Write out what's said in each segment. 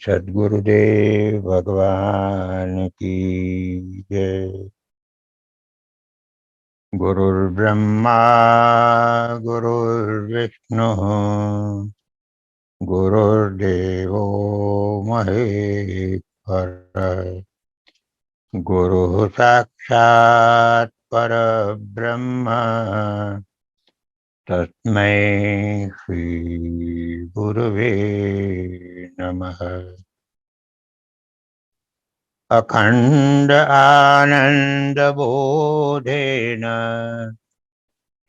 सद्गुरुदेव भगवान की जय। गुरुर्ब्रह्मा गुरुर्विष्णु गुरुर्देवो महेश्वर। गुरुः साक्षात् परब्रह्म तस्मै श्री गुरुवे नमः। अखंड आनंद बोधेन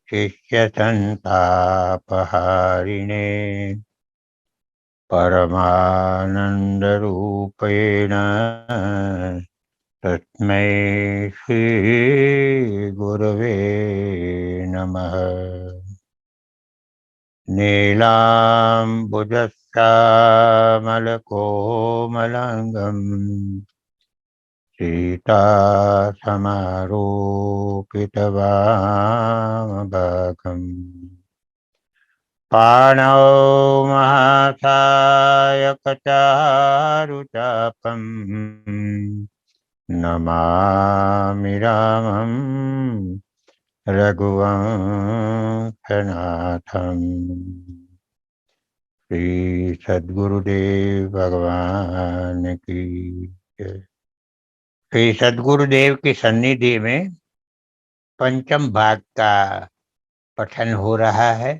शिष्य संतापहारिणे परमानंद रूपेण तस्मै श्री गुरवे नमः। नीलाम्बुजश्यामलकोमलाङ्गम् सीतासमारोपितवामभागम् पाणौ महासायकचारुचापम् नमामि रामं रघुवंशनाथम्। श्री सद्गुरुदेव भगवान की जय। श्री सद्गुरुदेव की सन्निधि में पंचम भाग का पठन हो रहा है।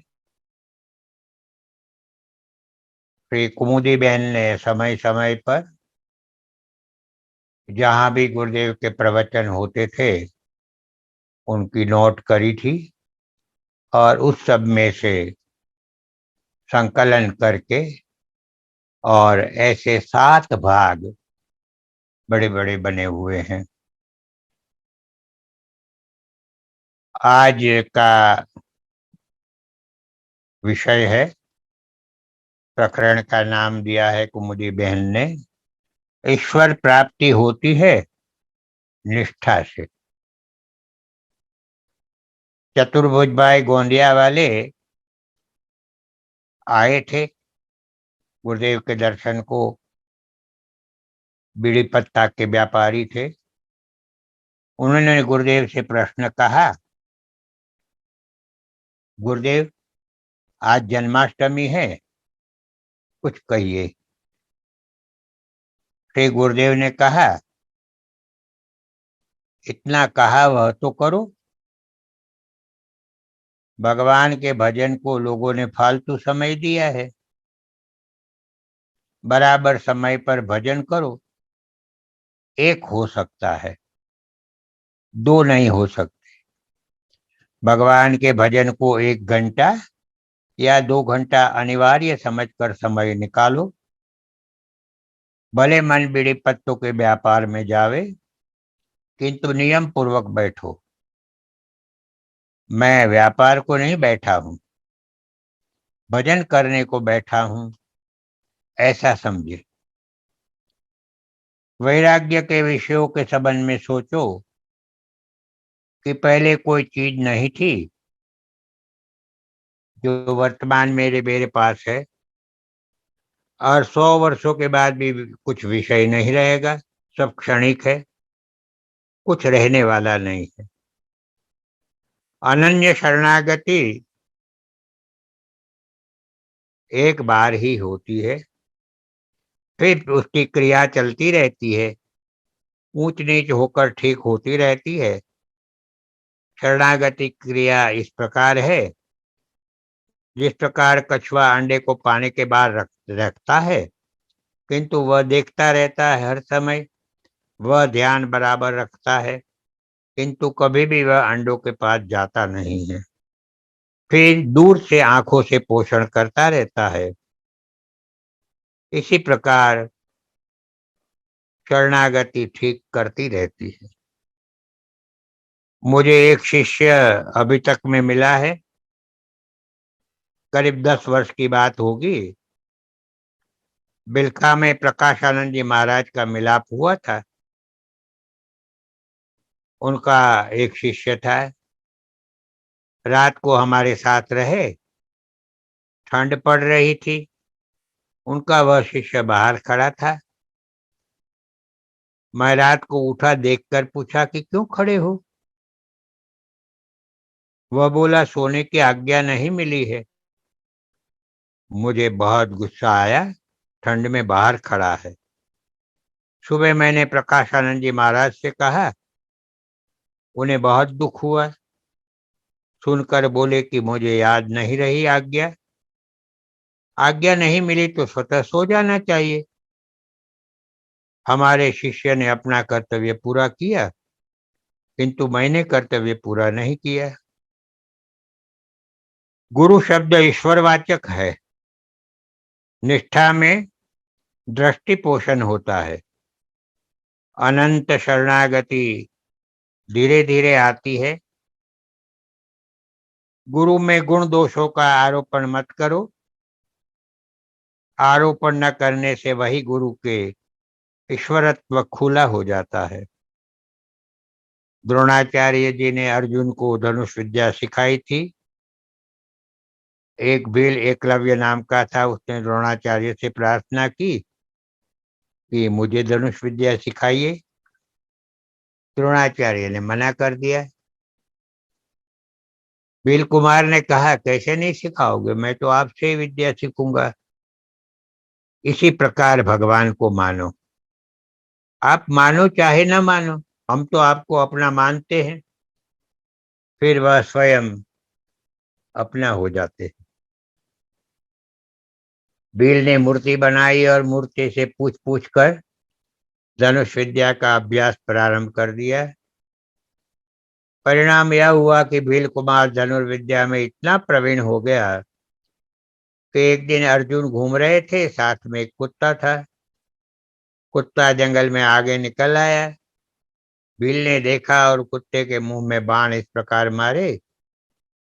श्री कुमुदी बहन ने समय समय पर जहाँ भी गुरुदेव के प्रवचन होते थे उनकी नोट करी थी और उस सब में से संकलन करके और ऐसे 7 भाग बड़े बड़े बने हुए हैं। आज का विषय है, प्रकरण का नाम दिया है कुमुदी बहन ने, ईश्वर प्राप्ति होती है निष्ठा से। चतुर्भुज भाई गोंदिया वाले आए थे गुरुदेव के दर्शन को। बीड़ी पत्ता के व्यापारी थे। उन्होंने गुरुदेव से प्रश्न कहा, गुरुदेव आज जन्माष्टमी है, कुछ कहिए। श्री गुरुदेव ने कहा, इतना कहा वह तो करो। भगवान के भजन को लोगों ने फालतू समय दिया है। बराबर समय पर भजन करो। एक हो सकता है, 2 नहीं हो सकते। भगवान के भजन को 1 घंटा या 2 घंटा अनिवार्य समझकर समय निकालो। भले मन बीड़ी पत्तों के व्यापार में जावे, किंतु नियम पूर्वक बैठो। मैं व्यापार को नहीं बैठा हूं, भजन करने को बैठा हूं, ऐसा समझे। वैराग्य के विषयों के संबंध में सोचो कि पहले कोई चीज नहीं थी जो वर्तमान मेरे पास है, और 100 वर्षों के बाद भी कुछ विषय नहीं रहेगा। सब क्षणिक है, कुछ रहने वाला नहीं है। अनन्य शरणागति एक बार ही होती है, फिर उसकी क्रिया चलती रहती है, ऊंच नीच होकर ठीक होती रहती है। शरणागति क्रिया इस प्रकार है, जिस प्रकार कछुआ अंडे को पाने के बाद रखता है, किंतु वह देखता रहता है हर समय, वह ध्यान बराबर रखता है, किंतु कभी भी वह अंडों के पास जाता नहीं है। फिर दूर से आंखों से पोषण करता रहता है। इसी प्रकार शरणागति ठीक करती रहती है। मुझे एक शिष्य अभी तक में मिला है, करीब 10 वर्ष की बात होगी। बिलखा में प्रकाशानंद जी महाराज का मिलाप हुआ था। उनका एक शिष्य था, रात को हमारे साथ रहे। ठंड पड़ रही थी, उनका वह शिष्य बाहर खड़ा था। मैं रात को उठा, देखकर पूछा कि क्यों खड़े हो? वह बोला, सोने की आज्ञा नहीं मिली है। मुझे बहुत गुस्सा आया, ठंड में बाहर खड़ा है। सुबह मैंने प्रकाशानंद जी महाराज से कहा, उन्हें बहुत दुख हुआ। सुनकर बोले कि मुझे याद नहीं रही आज्ञा। आज्ञा नहीं मिली तो स्वतः सो जाना चाहिए। हमारे शिष्य ने अपना कर्तव्य पूरा किया, किंतु मैंने कर्तव्य पूरा नहीं किया। गुरु शब्द ईश्वरवाचक है। निष्ठा में दृष्टि पोषण होता है। अनंत शरणागति धीरे धीरे आती है। गुरु में गुण दोषों का आरोपण मत करो। आरोपण न करने से वही गुरु के ईश्वरत्व खुला हो जाता है। द्रोणाचार्य जी ने अर्जुन को धनुष विद्या सिखाई थी। एक भील एकलव्य नाम का था, उसने द्रोणाचार्य से प्रार्थना की कि मुझे धनुष विद्या सिखाइए। द्रोणाचार्य ने मना कर दिया। भील कुमार ने कहा, कैसे नहीं सिखाओगे, मैं तो आपसे ही विद्या सीखूंगा। इसी प्रकार भगवान को मानो। आप मानो चाहे न मानो, हम तो आपको अपना मानते हैं। फिर वह स्वयं अपना हो जाते हैं। भील ने मूर्ति बनाई और मूर्ति से पूछ पूछ कर धनुष विद्या का अभ्यास प्रारंभ कर दिया। परिणाम यह हुआ कि भील कुमार धनुर्विद्या में इतना प्रवीण हो गया कि एक दिन अर्जुन घूम रहे थे, साथ में एक कुत्ता था। कुत्ता जंगल में आगे निकल आया। भील ने देखा और कुत्ते के मुंह में बाण इस प्रकार मारे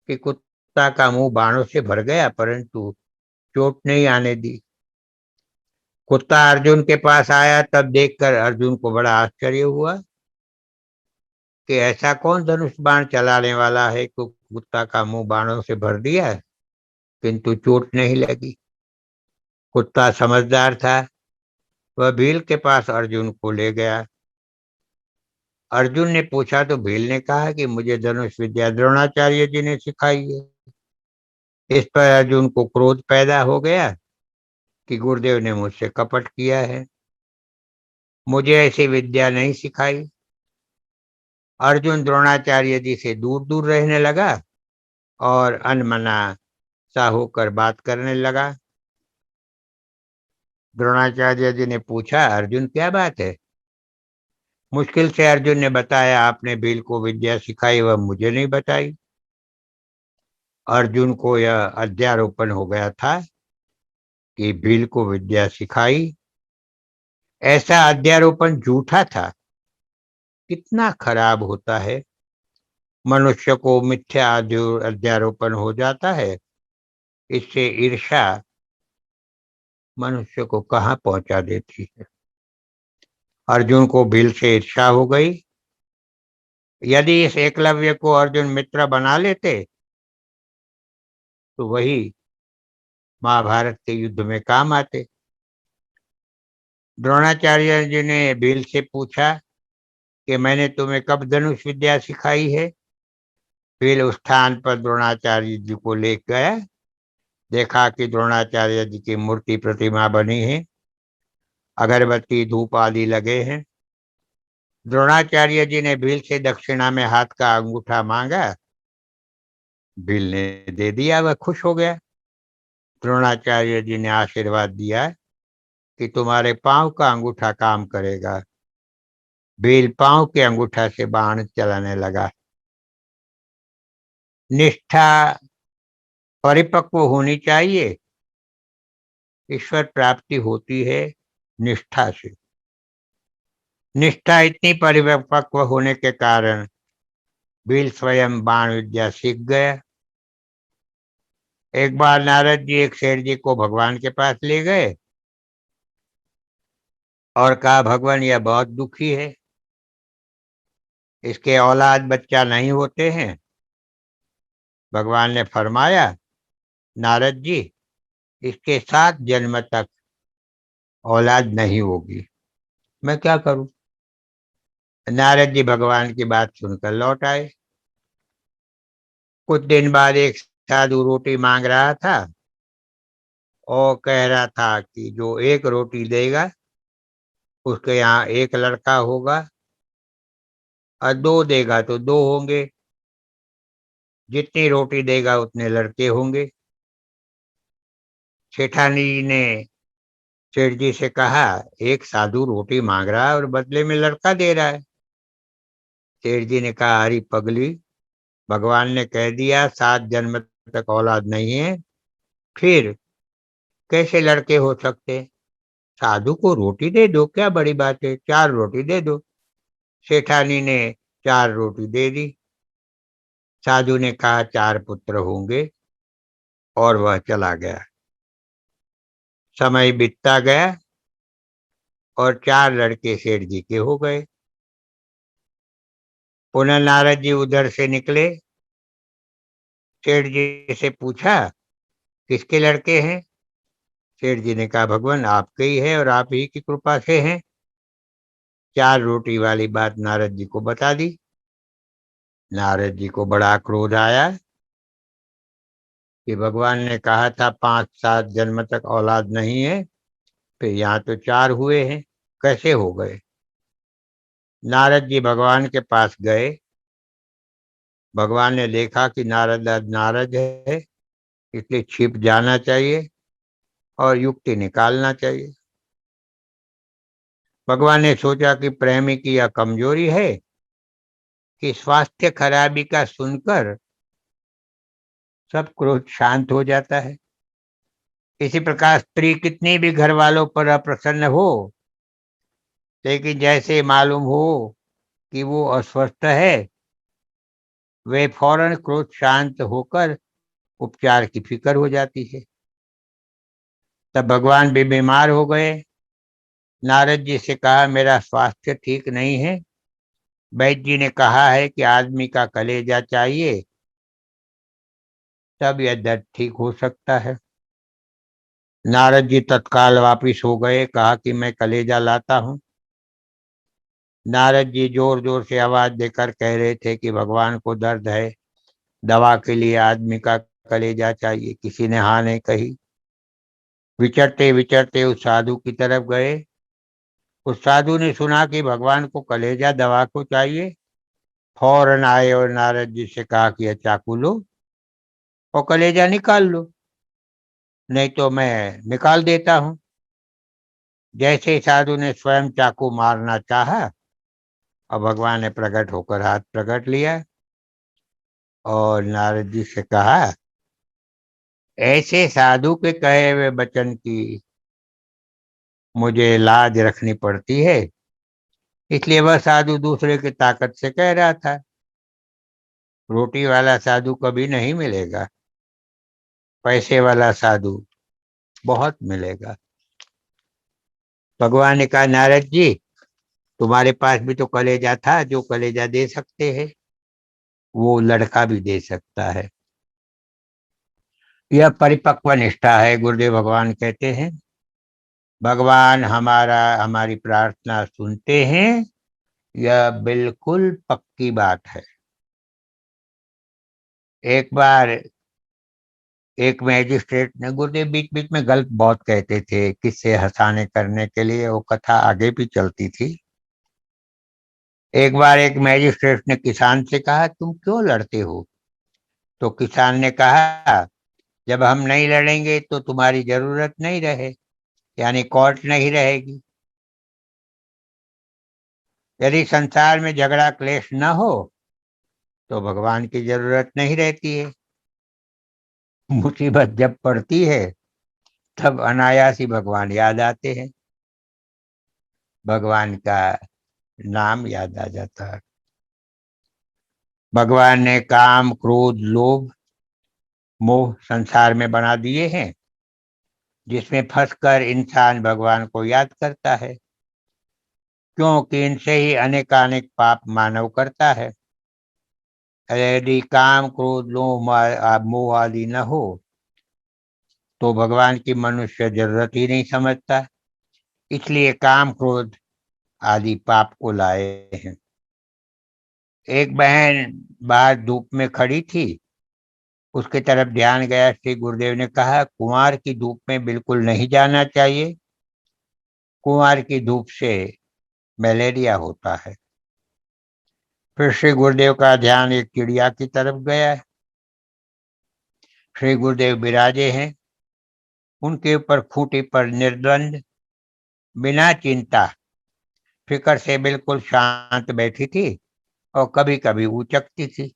कि कुत्ता का मुंह बाणों से भर गया, परंतु चोट नहीं आने दी। कुत्ता अर्जुन के पास आया, तब देखकर अर्जुन को बड़ा आश्चर्य हुआ कि ऐसा कौन धनुष बाण चलाने वाला है कि कुत्ता का मुंह बाणों से भर दिया, किंतु चोट नहीं लगी। कुत्ता समझदार था। वह भील के पास अर्जुन को ले गया। अर्जुन ने पूछा तो भील ने कहा कि मुझे धनुष विद्या द्रोणाचार्य जी ने सिखाई है। इस पर अर्जुन को क्रोध पैदा हो गया कि गुरुदेव ने मुझसे कपट किया है, मुझे ऐसी विद्या नहीं सिखाई। अर्जुन द्रोणाचार्य जी से दूर दूर रहने लगा और अनमना सा होकर बात करने लगा। द्रोणाचार्य जी ने पूछा, अर्जुन क्या बात है? मुश्किल से अर्जुन ने बताया, आपने भील को विद्या सिखाई, वह मुझे नहीं बताई। अर्जुन को यह अध्यारोपण हो गया था कि भील को विद्या सिखाई। ऐसा अध्यारोपण झूठा था। कितना खराब होता है। मनुष्य को मिथ्या अध्यारोपण हो जाता है। इससे ईर्ष्या मनुष्य को कहाँ पहुंचा देती है। अर्जुन को भील से ईर्ष्या हो गई। यदि इस एकलव्य को अर्जुन मित्र बना लेते तो वही महाभारत के युद्ध में काम आते। द्रोणाचार्य जी ने भील से पूछा कि मैंने तुम्हें कब धनुष विद्या सिखाई है? भील उस स्थान पर द्रोणाचार्य जी को ले गया। देखा कि द्रोणाचार्य जी की मूर्ति प्रतिमा बनी है, अगरबत्ती धूप आदि लगे हैं। द्रोणाचार्य जी ने भील से दक्षिणा में हाथ का अंगूठा मांगा। भील ने दे दिया, वह खुश हो गया। द्रोणाचार्य जी ने आशीर्वाद दिया कि तुम्हारे पांव का अंगूठा काम करेगा। भील पांव के अंगूठा से बाण चलाने लगा। निष्ठा परिपक्व होनी चाहिए। ईश्वर प्राप्ति होती है निष्ठा से। निष्ठा इतनी परिपक्व होने के कारण भील स्वयं बाण विद्या सीख गया। एक बार नारद जी एक शेर जी को भगवान के पास ले गए और कहा, भगवान यह बहुत दुखी है, इसके औलाद बच्चा नहीं होते हैं। भगवान ने फरमाया, नारद जी, इसके 7 जन्म तक औलाद नहीं होगी, मैं क्या करूं। नारद जी भगवान की बात सुनकर लौट आए। कुछ दिन बाद एक साधु रोटी मांग रहा था और कह रहा था कि जो एक रोटी देगा उसके यहाँ एक लड़का होगा, और दो देगा तो दो होंगे, जितनी रोटी देगा उतने लड़के होंगे। सेठानी ने सेठ जी से कहा, एक साधु रोटी मांग रहा है और बदले में लड़का दे रहा है। सेठ जी ने कहा, अरे पगली, भगवान ने कह दिया 7 जन्म तक औलाद नहीं है, फिर कैसे लड़के हो सकते। साधु को रोटी दे दो, क्या बड़ी बात है, 4 रोटी दे दो। सेठानी ने 4 रोटी दे दी। साधु ने कहा 4 पुत्र होंगे, और वह चला गया। समय बीतता गया और 4 लड़के सेठ जी के हो गए। पुनः नारद जी उधर से निकले। सेठ जी से पूछा, किसके लड़के हैं। सेठ जी ने कहा, भगवान आपके ही है और आप ही की कृपा से हैं। 4 रोटी वाली बात नारद जी को बता दी। नारद जी को बड़ा क्रोध आया कि भगवान ने कहा था 5-7 जन्म तक औलाद नहीं है, फिर यहाँ तो 4 हुए हैं, कैसे हो गए। नारद जी भगवान के पास गए। भगवान ने देखा कि नारद आज नाराज है, इसलिए छिप जाना चाहिए और युक्ति निकालना चाहिए। भगवान ने सोचा कि प्रेमी की यह कमजोरी है कि स्वास्थ्य खराबी का सुनकर सब क्रोध शांत हो जाता है। इसी प्रकार स्त्री कितनी भी घर वालों पर अप्रसन्न हो, लेकिन जैसे मालूम हो कि वो अस्वस्थ है, वे फौरन क्रोध शांत होकर उपचार की फिक्र हो जाती है। तब भगवान भी बीमार हो गए। नारद जी से कहा, मेरा स्वास्थ्य ठीक नहीं है। वैद्य जी ने कहा है कि आदमी का कलेजा चाहिए, तब यह दर्द ठीक हो सकता है। नारद जी तत्काल वापिस हो गए, कहा कि मैं कलेजा लाता हूँ। नारद जी जोर जोर से आवाज देकर कह रहे थे कि भगवान को दर्द है, दवा के लिए आदमी का कलेजा चाहिए। किसी ने हाँ नहीं कही। विचरते विचरते उस साधु की तरफ गए। उस साधु ने सुना कि भगवान को कलेजा दवा को चाहिए, फौरन आए और नारद जी से कहा कि यह चाकू लो और कलेजा निकाल लो, नहीं तो मैं निकाल देता हूँ। जैसे ही साधु ने स्वयं चाकू मारना चाहा, और भगवान ने प्रकट होकर हाथ प्रकट लिया और नारद जी से कहा, ऐसे साधु के कहे हुए वचन की मुझे लाज रखनी पड़ती है, इसलिए वह साधु दूसरे की ताकत से कह रहा था। रोटी वाला साधु कभी नहीं मिलेगा, पैसे वाला साधु बहुत मिलेगा। भगवान ने कहा, नारद जी, तुम्हारे पास भी तो कलेजा था, जो कलेजा दे सकते हैं वो लड़का भी दे सकता है। यह परिपक्व निष्ठा है। गुरुदेव भगवान कहते हैं, भगवान हमारी प्रार्थना सुनते हैं, यह बिल्कुल पक्की बात है। एक बार एक मैजिस्ट्रेट ने, गुरुदेव बीच बीच में गल्प बहुत कहते थे किससे हंसाने करने के लिए, वो कथा आगे भी चलती थी। एक बार एक मैजिस्ट्रेट ने किसान से कहा, तुम क्यों लड़ते हो। तो किसान ने कहा, जब हम नहीं लड़ेंगे तो तुम्हारी जरूरत नहीं रहे, यानी कोर्ट नहीं रहेगी। यदि संसार में झगड़ा क्लेश न हो तो भगवान की जरूरत नहीं रहती है। मुसीबत जब पड़ती है तब अनायास ही भगवान याद आते हैं, भगवान का नाम याद आ जाता है। भगवान ने काम, क्रोध, लोभ, मोह संसार में बना दिए हैं, जिसमें फंसकर इंसान भगवान को याद करता है, क्योंकि इनसे ही अनेकानेक पाप मानव करता है। यदि काम, क्रोध, लोभ, मोह आदि न हो तो भगवान की मनुष्य जरूरत ही नहीं समझता। इसलिए काम क्रोध आदि पाप को लाए हैं। एक बहन बाहर धूप में खड़ी थी, उसके तरफ ध्यान गया। श्री गुरुदेव ने कहा, कुंवार की धूप में बिल्कुल नहीं जाना चाहिए, कुंवार की धूप से मलेरिया होता है। फिर श्री गुरुदेव का ध्यान एक चिड़िया की तरफ गया। श्री गुरुदेव विराजे हैं, उनके ऊपर खूंटी पर निर्द्वंद बिना चिंता फिक्र से बिल्कुल शांत बैठी थी और कभी कभी उचकती थी।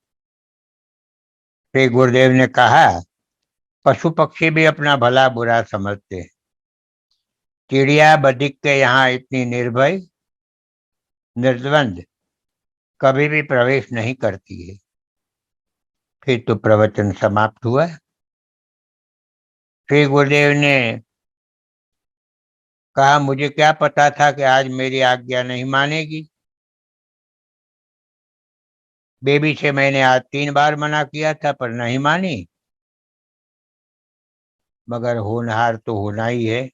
श्री गुरुदेव ने कहा, पशु पक्षी भी अपना भला बुरा समझते हैं, चिड़िया बदिक के यहाँ इतनी निर्भय निर्द्वंद कभी भी प्रवेश नहीं करती है। फिर तो प्रवचन समाप्त हुआ। श्री गुरुदेव ने कहा, मुझे क्या पता था कि आज मेरी आज्ञा नहीं मानेगी। बेबी से मैंने आज 3 बार मना किया था पर नहीं मानी, मगर होनहार तो होना ही है।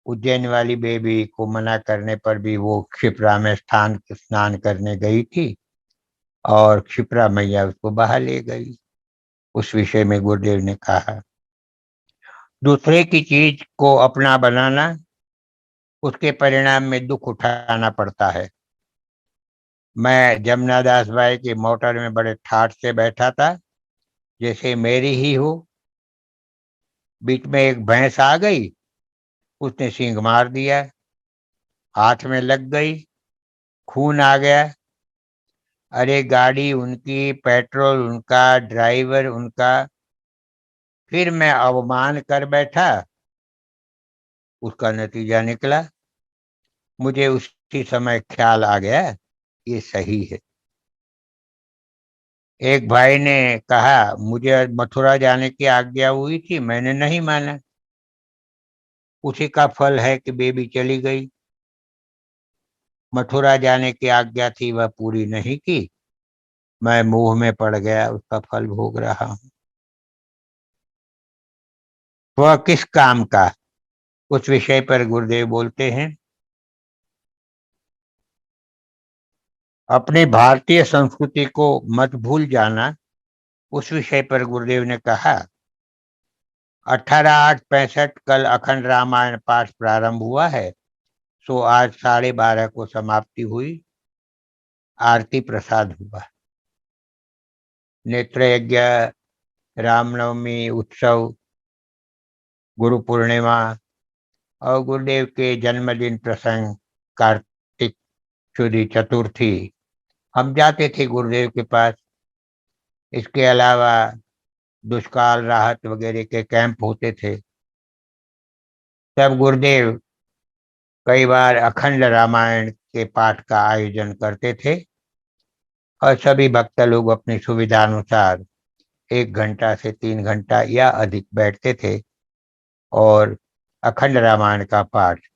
उज्जैन वाली बेबी को मना करने पर भी वो क्षिप्रा में स्नान करने गई थी और क्षिप्रा मैया उसको बाहर ले गई। उस विषय में गुरुदेव ने कहा, दूसरे की चीज को अपना बनाना, उसके परिणाम में दुख उठाना पड़ता है। मैं जमुना दास भाई की मोटर में बड़े ठाठ से बैठा था, जैसे मेरी ही हो। बीच में एक भैंस आ गई, उसने सींग मार दिया, हाथ में लग गई, खून आ गया। अरे गाड़ी उनकी, पेट्रोल उनका, ड्राइवर उनका, फिर मैं अवमान कर बैठा। उसका नतीजा निकला। मुझे उसी समय ख्याल आ गया, ये सही है। एक भाई ने कहा, मुझे मथुरा जाने की आज्ञा हुई थी, मैंने नहीं माना। उसी का फल है कि बेबी चली गई। मथुरा जाने की आज्ञा थी, वह पूरी नहीं की, मैं मोह में पड़ गया, उसका फल भोग रहा हूं। वह किस काम का, उस विषय पर गुरुदेव बोलते हैं, अपनी भारतीय संस्कृति को मत भूल जाना। उस विषय पर गुरुदेव ने कहा, 18/8/65 कल अखंड रामायण पाठ प्रारंभ हुआ है, सो आज 12:30 को समाप्ति हुई। आरती प्रसाद हुआ। नेत्र यज्ञ, रामनवमी उत्सव, गुरु पूर्णिमा और गुरुदेव के जन्मदिन प्रसंग, कार्तिक शुद्ध चतुर्थी, हम जाते थे गुरुदेव के पास। इसके अलावा दुष्काल राहत वगैरह के कैंप होते थे। तब गुरुदेव कई बार अखंड रामायण के पाठ का आयोजन करते थे और सभी भक्त लोग अपनी सुविधा अनुसार 1 घंटा से 3 घंटा या अधिक बैठते थे और अखंड रामायण का पाठ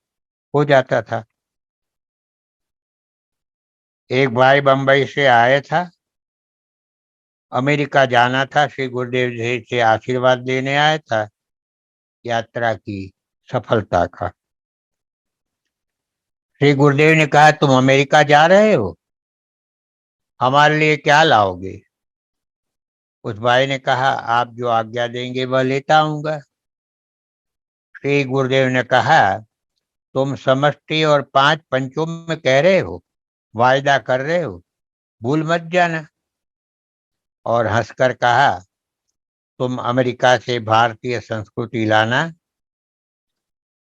हो जाता था। एक भाई बंबई से आया था, अमेरिका जाना था, श्री गुरुदेव जी से आशीर्वाद लेने आया था यात्रा की सफलता का। श्री गुरुदेव ने कहा, तुम अमेरिका जा रहे हो, हमारे लिए क्या लाओगे? उस भाई ने कहा, आप जो आज्ञा देंगे वह लेता आऊंगा। श्री गुरुदेव ने कहा, तुम समष्टि और 5 पंचों में कह रहे हो, वायदा कर रहे हो, भूल मत जाना। और हंसकर कहा, तुम अमेरिका से भारतीय संस्कृति लाना,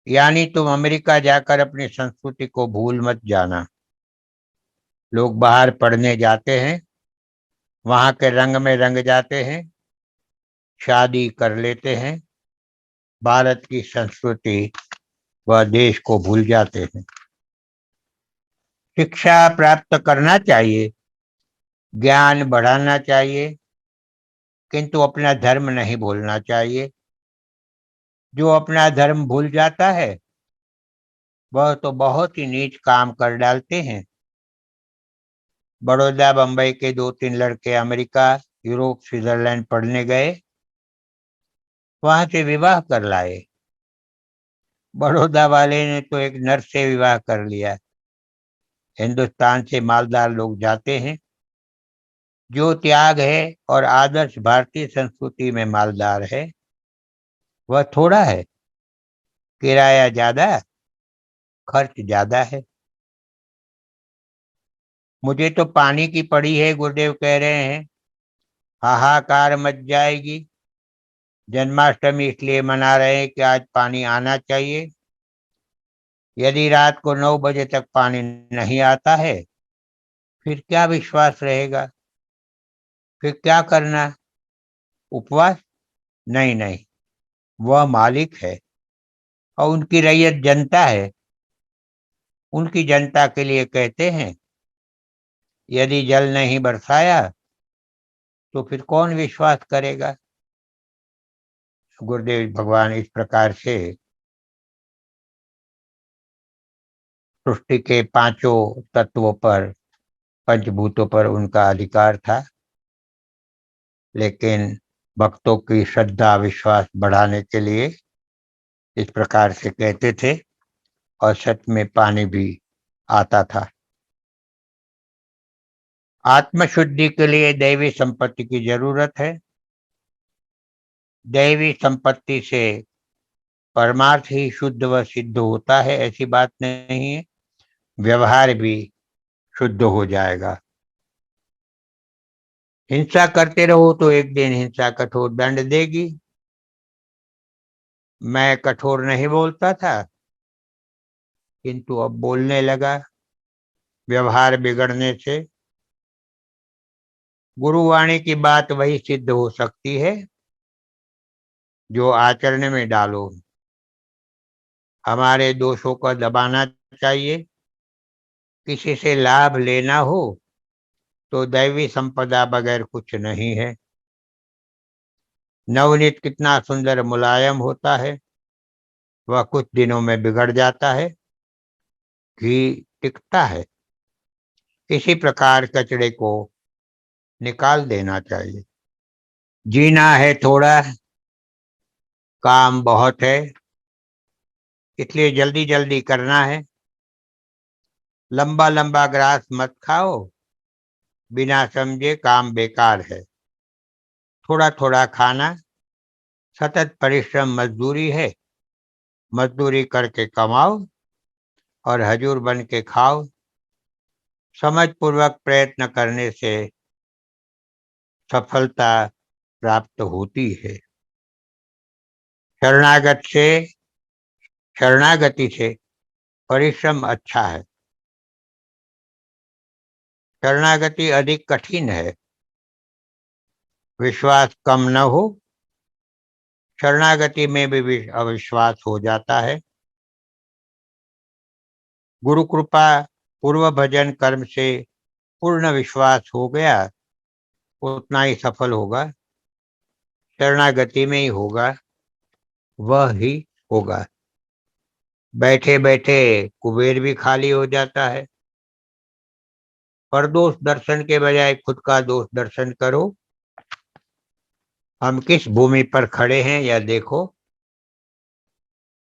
यानी तुम अमेरिका जाकर अपनी संस्कृति को भूल मत जाना। लोग बाहर पढ़ने जाते हैं, वहां के रंग में रंग जाते हैं, शादी कर लेते हैं, भारत की संस्कृति व देश को भूल जाते हैं। शिक्षा प्राप्त करना चाहिए, ज्ञान बढ़ाना चाहिए, किंतु अपना धर्म नहीं भूलना चाहिए। जो अपना धर्म भूल जाता है वह तो बहुत ही नीच काम कर डालते हैं। बड़ौदा बंबई के 2-3 लड़के अमेरिका, यूरोप, स्विट्जरलैंड पढ़ने गए, वहां से विवाह कर लाए। बड़ौदा वाले ने तो एक नर्स से विवाह कर लिया। हिंदुस्तान से मालदार लोग जाते हैं। जो त्याग है और आदर्श भारतीय संस्कृति में मालदार है, वह थोड़ा है। किराया ज्यादा, खर्च ज्यादा है। मुझे तो पानी की पड़ी है, गुरुदेव कह रहे हैं। हाहाकार मच जाएगी। जन्माष्टमी इसलिए मना रहे हैं कि आज पानी आना चाहिए। यदि रात को 9 बजे तक पानी नहीं आता है, फिर क्या विश्वास रहेगा? फिर क्या करना? उपवास? नहीं नहीं, वह मालिक है और उनकी रैयत जनता है। उनकी जनता के लिए कहते हैं, यदि जल नहीं बरसाया तो फिर कौन विश्वास करेगा? गुरुदेव भगवान इस प्रकार से सृष्टि के पांचों तत्वों पर, पंचभूतों पर उनका अधिकार था, लेकिन भक्तों की श्रद्धा विश्वास बढ़ाने के लिए इस प्रकार से कहते थे और सच में पानी भी आता था। आत्मशुद्धि के लिए दैवी संपत्ति की जरूरत है। दैवी संपत्ति से परमार्थ ही शुद्ध व सिद्ध होता है, ऐसी बात नहीं है। व्यवहार भी शुद्ध हो जाएगा। हिंसा करते रहो तो एक दिन हिंसा कठोर दंड देगी। मैं कठोर नहीं बोलता था, किंतु अब बोलने लगा, व्यवहार बिगड़ने से। गुरुवाणी की बात वही सिद्ध हो सकती है जो आचरण में डालो। हमारे दोषों को दबाना चाहिए। किसी से लाभ लेना हो तो दैवी संपदा बगैर कुछ नहीं है। नवनीत कितना सुंदर मुलायम होता है, वह कुछ दिनों में बिगड़ जाता है। घी टिकता है। इसी प्रकार कचड़े को निकाल देना चाहिए। जीना है थोड़ा, काम बहुत है, इसलिए जल्दी जल्दी करना है। लंबा लंबा ग्रास मत खाओ, बिना समझे काम बेकार है। थोड़ा थोड़ा खाना, सतत परिश्रम मजदूरी है। मजदूरी करके कमाओ और हजूर बन के खाओ। समझ पूर्वक प्रयत्न करने से सफलता प्राप्त होती है। शरणागत से शरणागति से परिश्रम अच्छा है। शरणागति अधिक कठिन है। विश्वास कम न हो, शरणागति में भी अविश्वास हो जाता है। गुरु कृपा पूर्व भजन कर्म से पूर्ण विश्वास हो गया, उतना ही सफल होगा। शरणागति में ही होगा, वह ही होगा। बैठे बैठे कुबेर भी खाली हो जाता है। परदोष दर्शन के बजाय खुद का दोष दर्शन करो। हम किस भूमि पर खड़े हैं यह देखो।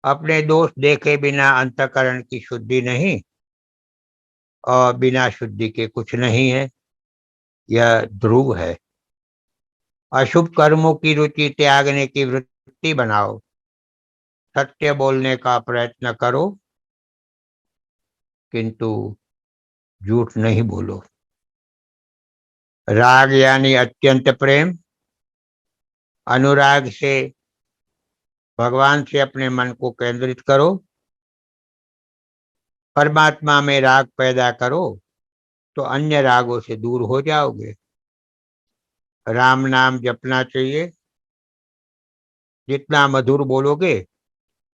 अपने दोष देखे बिना अंतःकरण की शुद्धि नहीं, और बिना शुद्धि के कुछ नहीं है, यह ध्रुव है। अशुभ कर्मों की रुचि त्यागने की वृत्ति बनाओ। सत्य बोलने का प्रयत्न करो, किंतु झूठ नहीं बोलो। राग यानी अत्यंत प्रेम। अनुराग से भगवान से अपने मन को केंद्रित करो। परमात्मा में राग पैदा करो तो अन्य रागों से दूर हो जाओगे। राम नाम जपना चाहिए। जितना मधुर बोलोगे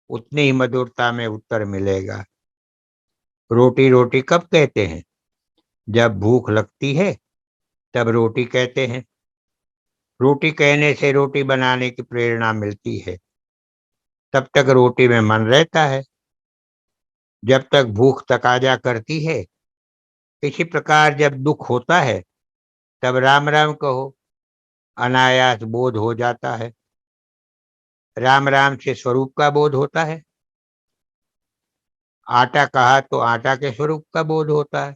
उतनी ही मधुरता में उत्तर मिलेगा। रोटी रोटी कब कहते हैं? जब भूख लगती है तब रोटी कहते हैं। रोटी कहने से रोटी बनाने की प्रेरणा मिलती है। तब तक रोटी में मन रहता है, जब तक भूख तकाजा करती है। इसी प्रकार जब दुख होता है तब राम राम कहो, अनायास बोध हो जाता है। राम राम से स्वरूप का बोध होता है। आटा कहा तो आटा के स्वरूप का बोध होता है।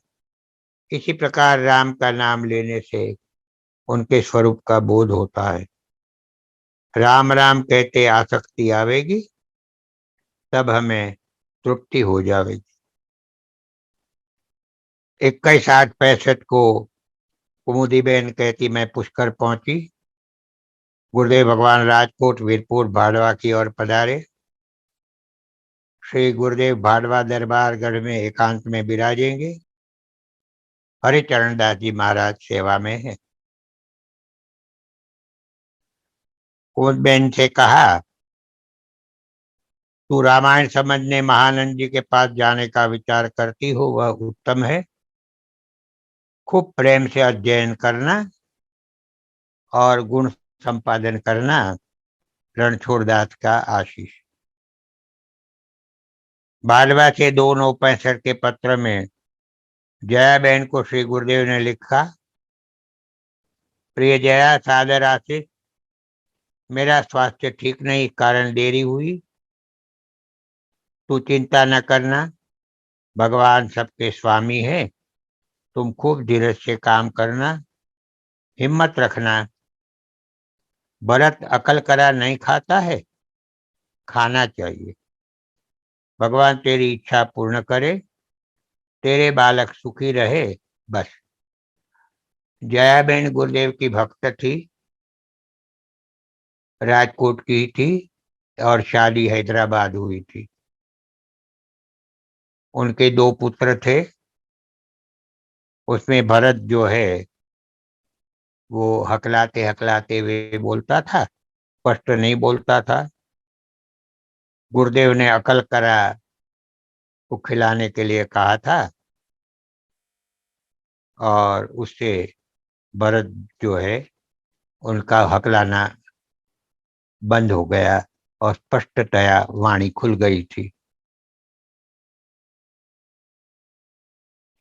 इसी प्रकार राम का नाम लेने से उनके स्वरूप का बोध होता है। राम राम कहते आसक्ति आवेगी, तब हमें तृप्ति हो जाएगी। 21:65 को कुमुदी बहन कहती मैं पुष्कर पहुंची। गुरुदेव भगवान राजकोट वीरपुर भाड़वा की ओर पधारे। श्री गुरुदेव भाड़वा दरबार गढ़ में एकांत में विराजेंगे। हरिचरण दास जी महाराज सेवा में है। कुमुद बहन से कहा, तू रामायण समझने महानंद जी के पास जाने का विचार करती हो, वह उत्तम है। खूब प्रेम से अध्ययन करना और गुण संपादन करना। रणछोड़ दास का आशीष। भाड़वा से 2/9/65 के पत्र में जया बहन को श्री गुरुदेव ने लिखा, प्रिय जया, सादर आशीष। मेरा स्वास्थ्य ठीक नहीं, कारण देरी हुई। तू चिंता न करना, भगवान सबके स्वामी है। तुम खूब धीरज से काम करना, हिम्मत रखना। भरत अकल करा नहीं खाता है, खाना चाहिए। भगवान तेरी इच्छा पूर्ण करे, तेरे बालक सुखी रहे, बस। जया बहन गुरुदेव की भक्त थी, राजकोट की थी और शादी हैदराबाद हुई थी। उनके 2 पुत्र थे। उसमें भरत जो है वो हकलाते हकलाते हुए बोलता था, स्पष्ट नहीं बोलता था। गुरुदेव ने अकल करा को खिलाने के लिए कहा था और उससे भरत जो है उनका हकलाना बंद हो गया और स्पष्टतया वाणी खुल गई थी।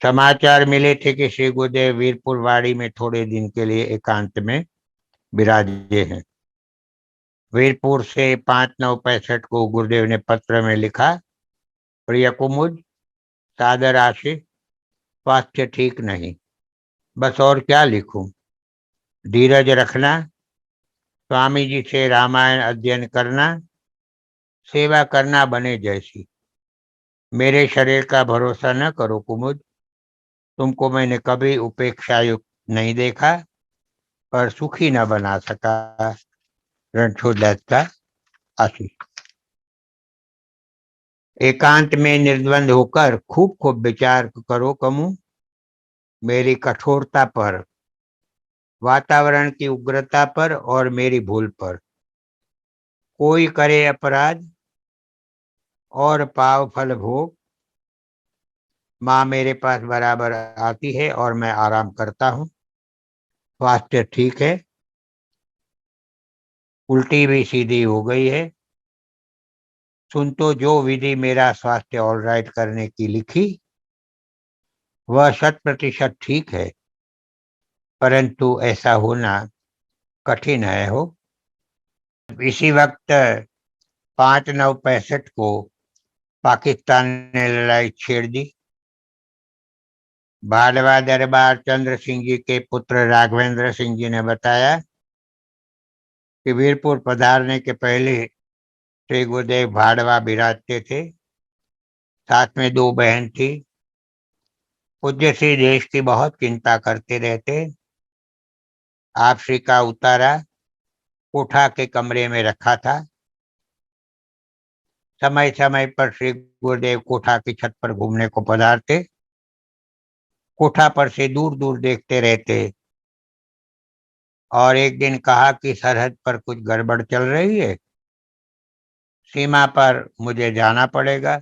समाचार मिले थे कि श्री गुरुदेव वीरपुर वाड़ी में थोड़े दिन के लिए एकांत में विराजे हैं। वीरपुर से 5/9/65 को गुरुदेव ने पत्र में लिखा, प्रिय कुमुद, सादर आशीष। स्वास्थ्य ठीक नहीं, बस और क्या लिखूं। धीरज रखना, स्वामी जी से रामायण अध्ययन करना, सेवा करना बने जैसी। मेरे शरीर का भरोसा न करो कुमुद, तुमको मैंने कभी उपेक्षा युक्त नहीं देखा, पर सुखी न बना सका। रणछोड़ दास का आशीष। एकांत में निर्द्वंद होकर खूब खूब विचार करो कमु, मेरी कठोरता पर, वातावरण की उग्रता पर और मेरी भूल पर। कोई करे अपराध और पाव फल भोग, माँ मेरे पास बराबर आती है और मैं आराम करता हूँ। स्वास्थ्य ठीक है, उल्टी भी सीधी हो गई है। सुन तो, जो विधि मेरा स्वास्थ्य ऑल राइट करने की लिखी, वह 100% ठीक है, परंतु ऐसा होना कठिन है हो। इसी वक्त 5/9/65 को पाकिस्तान ने लड़ाई छेड़ दी। भाड़वा दरबार चंद्र सिंह जी के पुत्र राघवेंद्र सिंह जी ने बताया कि वीरपुर पधारने के पहले श्री गुरुदेव भाड़वा विराजते थे। साथ में 2 बहन थी। पूज्य श्री देश की बहुत चिंता करते रहते। आप श्री का उतारा कोठा के कमरे में रखा था। समय समय पर श्री गुरुदेव कोठा की छत पर घूमने को पधारते। कोठा पर से दूर दूर देखते रहते और एक दिन कहा कि सरहद पर कुछ गड़बड़ चल रही है, सीमा पर मुझे जाना पड़ेगा।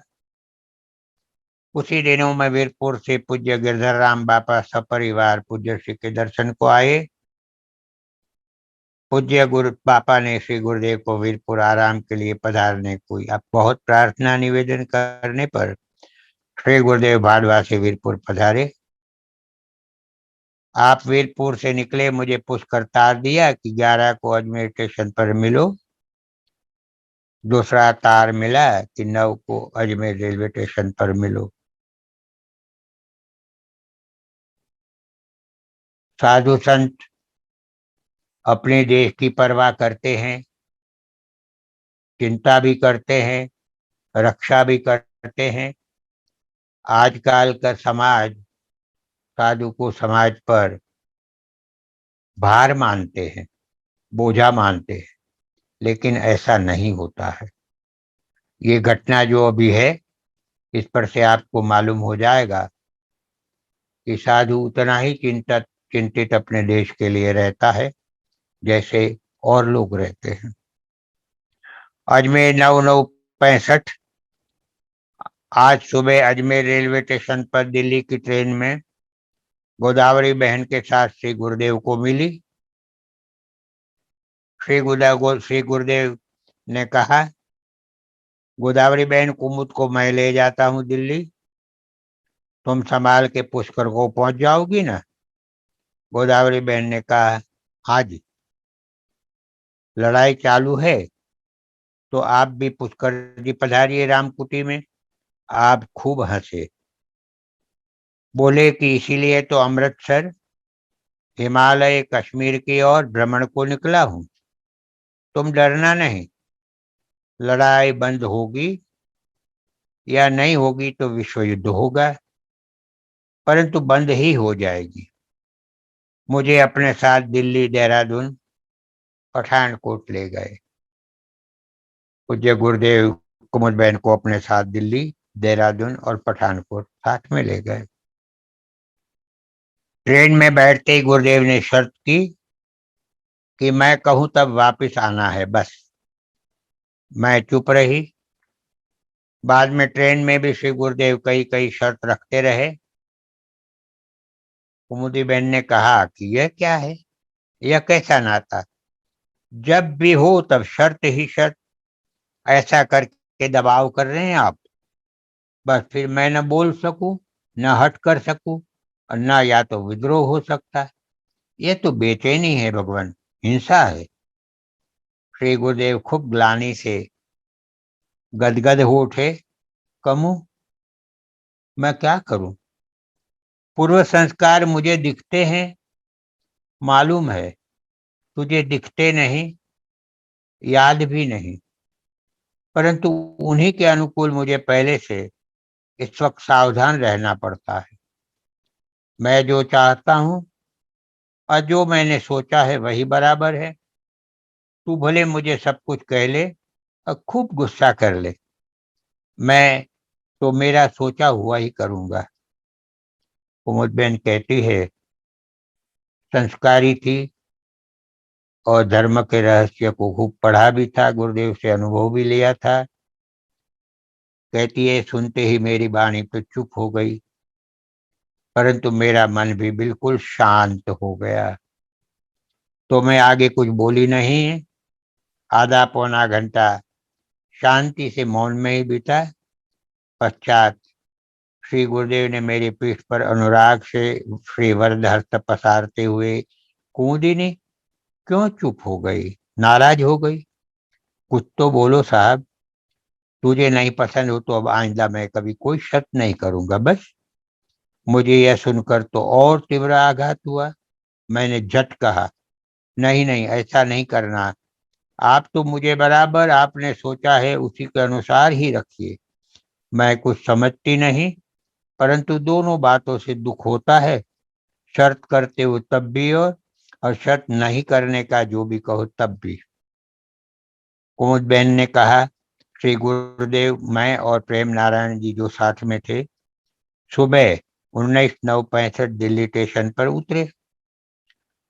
उसी दिनों में वीरपुर से पूज्य गिरधर राम बापा सपरिवार पूज्य श्री के दर्शन को आए। पूज्य गुरु बापा ने श्री गुरुदेव को वीरपुर आराम के लिए पधारने को अब बहुत प्रार्थना निवेदन करने पर श्री गुरुदेव भाड़वा से वीरपुर पधारे। आप वीरपुर से निकले, मुझे पुष्कर तार दिया कि 11 को अजमेर स्टेशन पर मिलो। दूसरा तार मिला कि नव को अजमेर रेलवे स्टेशन पर मिलो। साधु संत अपने देश की परवाह करते हैं, चिंता भी करते हैं, रक्षा भी करते हैं। आजकल का समाज साधु को समाज पर भार मानते हैं, बोझा मानते हैं, लेकिन ऐसा नहीं होता है। ये घटना जो अभी है, इस पर से आपको मालूम हो जाएगा कि साधु उतना ही चिंतित अपने देश के लिए रहता है जैसे और लोग रहते हैं। अजमेर 9/9/65 आज सुबह अजमेर रेलवे स्टेशन पर दिल्ली की ट्रेन में गोदावरी बहन के साथ श्री गुरुदेव को मिली। श्री गुरुदेव ने कहा, गोदावरी बहन, कुमुद को मैं ले जाता हूँ दिल्ली, तुम संभाल के पुष्कर को पहुंच जाओगी ना? गोदावरी बहन ने कहा, हाँ जी। लड़ाई चालू है तो आप भी पुष्कर जी पधारिए रामकुटी में। आप खूब हंसे, बोले कि इसीलिए तो अमृतसर, हिमालय, कश्मीर की ओर भ्रमण को निकला हूँ। तुम डरना नहीं, लड़ाई बंद होगी या नहीं होगी तो विश्व युद्ध होगा, परंतु बंद ही हो जाएगी। मुझे अपने साथ दिल्ली, देहरादून, पठानकोट ले गए। पूज्य गुरुदेव कुमुद बहन को अपने साथ दिल्ली, देहरादून और पठानकोट साथ में ले गए। ट्रेन में बैठते ही गुरुदेव ने शर्त की कि मैं कहूं तब वापस आना है, बस। मैं चुप रही। बाद में ट्रेन में भी श्री गुरुदेव कई कई शर्त रखते रहे। कुमुदी बहन ने कहा कि यह क्या है, यह कैसा नाता? जब भी हो तब शर्त ही शर्त, ऐसा करके दबाव कर रहे हैं आप। बस फिर मैं न बोल सकूं, न हट कर सकूं, और न या तो विद्रोह हो सकता है। ये तो बेचैनी है भगवान, हिंसा है। श्री गुरुदेव खूब ग्लानि से गदगद हो उठे। कमु, मैं क्या करूं? पूर्व संस्कार मुझे दिखते हैं, मालूम है, तुझे दिखते नहीं, याद भी नहीं, परंतु उन्हीं के अनुकूल मुझे पहले से इस वक्त सावधान रहना पड़ता है। मैं जो चाहता हूं और जो मैंने सोचा है वही बराबर है। तू भले मुझे सब कुछ कह ले और खूब गुस्सा कर ले, मैं तो मेरा सोचा हुआ ही करूंगा। कुमुदबेन कहती है, संस्कारी थी और धर्म के रहस्य को खूब पढ़ा भी था, गुरुदेव से अनुभव भी लिया था। कहती है, सुनते ही मेरी वाणी तो चुप हो गई, परंतु मेरा मन भी बिल्कुल शांत हो गया। तो मैं आगे कुछ बोली नहीं। आधा पौना घंटा शांति से मौन में ही बीता। पश्चात श्री गुरुदेव ने मेरी पीठ पर अनुराग से श्री वरदहस्त पसारते हुए, कूदिनी, क्यों चुप हो गई, नाराज हो गई? कुछ तो बोलो साहब। तुझे नहीं पसंद हो तो अब आइंदा मैं कभी कोई शर्त नहीं करूंगा, बस। मुझे यह सुनकर तो और तीव्र आघात हुआ। मैंने झट कहा, नहीं नहीं, ऐसा नहीं करना। आप तो मुझे बराबर आपने सोचा है उसी के अनुसार ही रखिए। मैं कुछ समझती नहीं, परंतु दोनों बातों से दुख होता है, शर्त करते हो तब भी और शर्त नहीं करने का जो भी कहो तब भी। कुमुद बहन ने कहा, श्री गुरुदेव, मैं और प्रेम नारायण जी जो साथ में थे, सुबह 19/9/65 दिल्ली स्टेशन पर उतरे।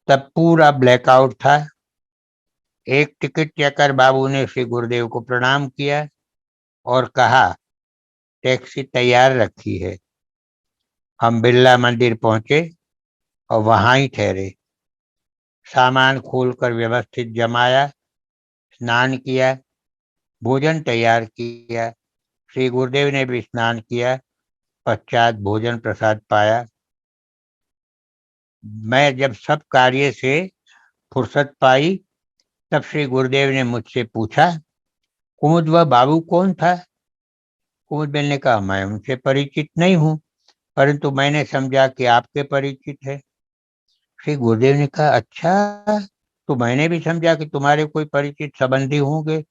तब पूरा ब्लैकआउट था। एक टिकट चेकर बाबू ने श्री गुरुदेव को प्रणाम किया और कहा, टैक्सी तैयार रखी है। हम बिरला मंदिर पहुंचे और वहां ही ठहरे। सामान खोलकर व्यवस्थित जमाया, स्नान किया, भोजन तैयार किया। श्री गुरुदेव ने भी स्नान किया। पश्चात भोजन प्रसाद पाया। मैं जब सब कार्य से फुर्सत पाई, तब श्री गुरुदेव ने मुझसे पूछा कुमुद, वह बाबू कौन था? कुमुदबेन ने कहा, मैं उनसे परिचित नहीं हूँ, परंतु मैंने समझा कि आपके परिचित है। श्री गुरुदेव ने कहा, अच्छा, तो मैंने भी समझा कि तुम्हारे कोई परिचित संबंधी होंगे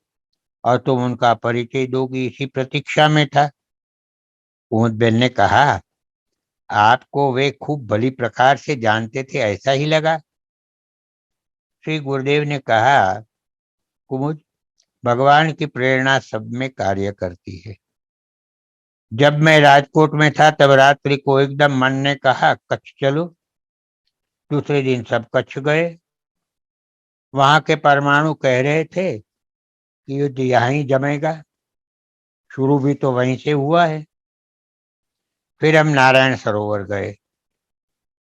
और तुम उनका परिचय दोगी, इसी प्रतीक्षा में था। कुमुदबेन ने कहा, आपको वे खूब भली प्रकार से जानते थे, ऐसा ही लगा। श्री गुरुदेव ने कहा, कुमुद, भगवान की प्रेरणा सब में कार्य करती है। जब मैं राजकोट में था तब रात्रि को एकदम मन ने कहा, कच्छ चलो। दूसरे दिन सब कच्छ गए। वहां के परमाणु कह रहे थे कि युद्ध यहाँ ही जमेगा, शुरू भी तो वहीं से हुआ है। फिर हम नारायण सरोवर गए।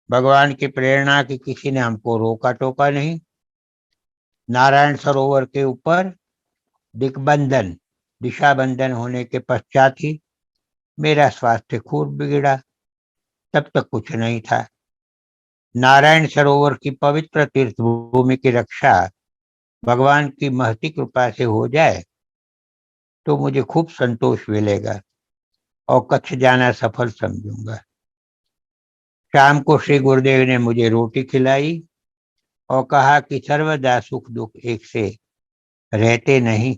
भगवान की प्रेरणा की किसी ने हमको रोका टोका नहीं। नारायण सरोवर के ऊपर दिग्बंधन, दिशा बंधन होने के पश्चात ही मेरा स्वास्थ्य खूब बिगड़ा। तब तक कुछ नहीं था। नारायण सरोवर की पवित्र तीर्थ भूमि की रक्षा भगवान की महती कृपा से हो जाए तो मुझे खूब संतोष मिलेगा और कच्छ जाना सफल समझूंगा। शाम को श्री गुरुदेव ने मुझे रोटी खिलाई और कहा कि सर्वदा सुख दुख एक से रहते नहीं।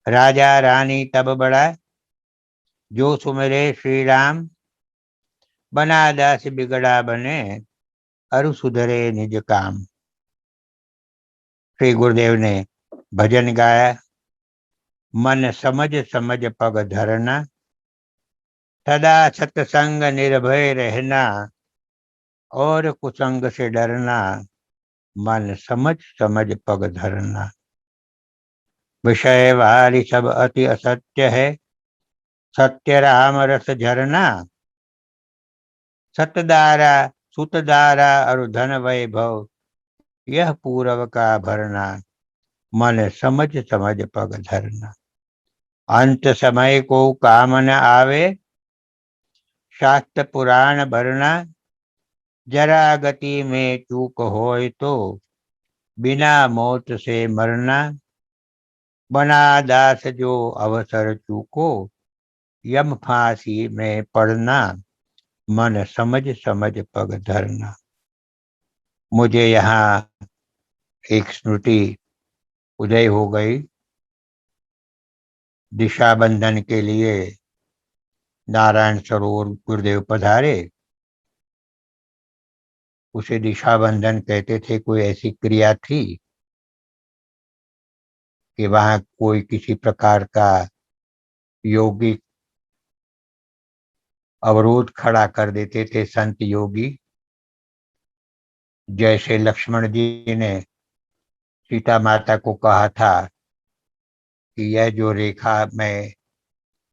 राजा रानी तब बड़ा, जो सुमिरे श्री राम, बना दास बिगड़ा बने, अरु सुधरे निज काम। श्री गुरुदेव ने भजन गाया, मन समझ समझ पग धरना, सदा सत्संग निर्भय रहना, और कुसंग से डरना, मन समझ समझ पग धरना। विषय वाली सब अति असत्य है, सत्य राम रस झरना, सतदारा सुतदारा और धन वैभव, यह पूरव का भरना, मन समझ समझ पग धरना। अंत समय को काम न आवे, शास्त्र पुराण भरना, जरा गति में चूक होए तो, बिना मौत से मरना, बना दास जो अवसर चूको, यम फांसी में पड़ना, मन समझ समझ पग धरना। मुझे यहाँ एक स्मृति उदय हो गई। दिशा बंधन के लिए नारायण सरोवर गुरुदेव पधारे। उसे दिशा बंधन कहते थे। कोई ऐसी क्रिया थी कि वहां कोई किसी प्रकार का योगी अवरोध खड़ा कर देते थे, संत योगी। जैसे लक्ष्मण जी ने सीता माता को कहा था कि यह जो रेखा मैं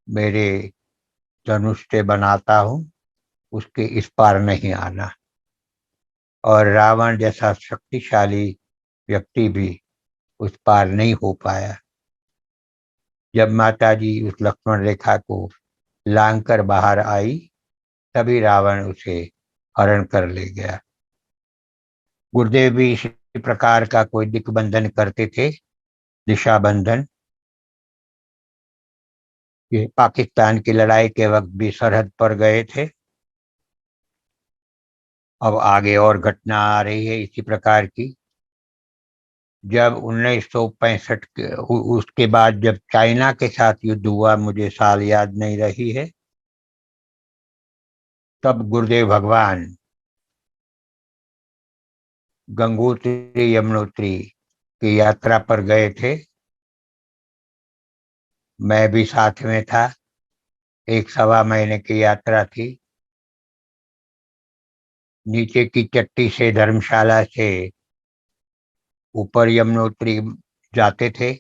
मेरे धनुष से बनाता हूं, उसके इस पार नहीं आना। और रावण जैसा शक्तिशाली व्यक्ति भी उस पार नहीं हो पाया। जब माता जी उस लक्ष्मण रेखा को लांग कर बाहर आई, तभी रावण उसे हरण कर ले गया। गुरुदेव भी इसी प्रकार का कोई दिग्बंधन करते थे, दिशा बंधन। ये पाकिस्तान की लड़ाई के वक्त भी सरहद पर गए थे। अब आगे और घटना आ रही है इसी प्रकार की। जब 1965 के उसके बाद जब चाइना के साथ युद्ध हुआ, मुझे साल याद नहीं रही है, तब गुरुदेव भगवान गंगोत्री यमुनोत्री की यात्रा पर गए थे। मैं भी साथ में था। एक सवा महीने की यात्रा थी। नीचे की चट्टी से, धर्मशाला से ऊपर यमुनोत्री जाते थे।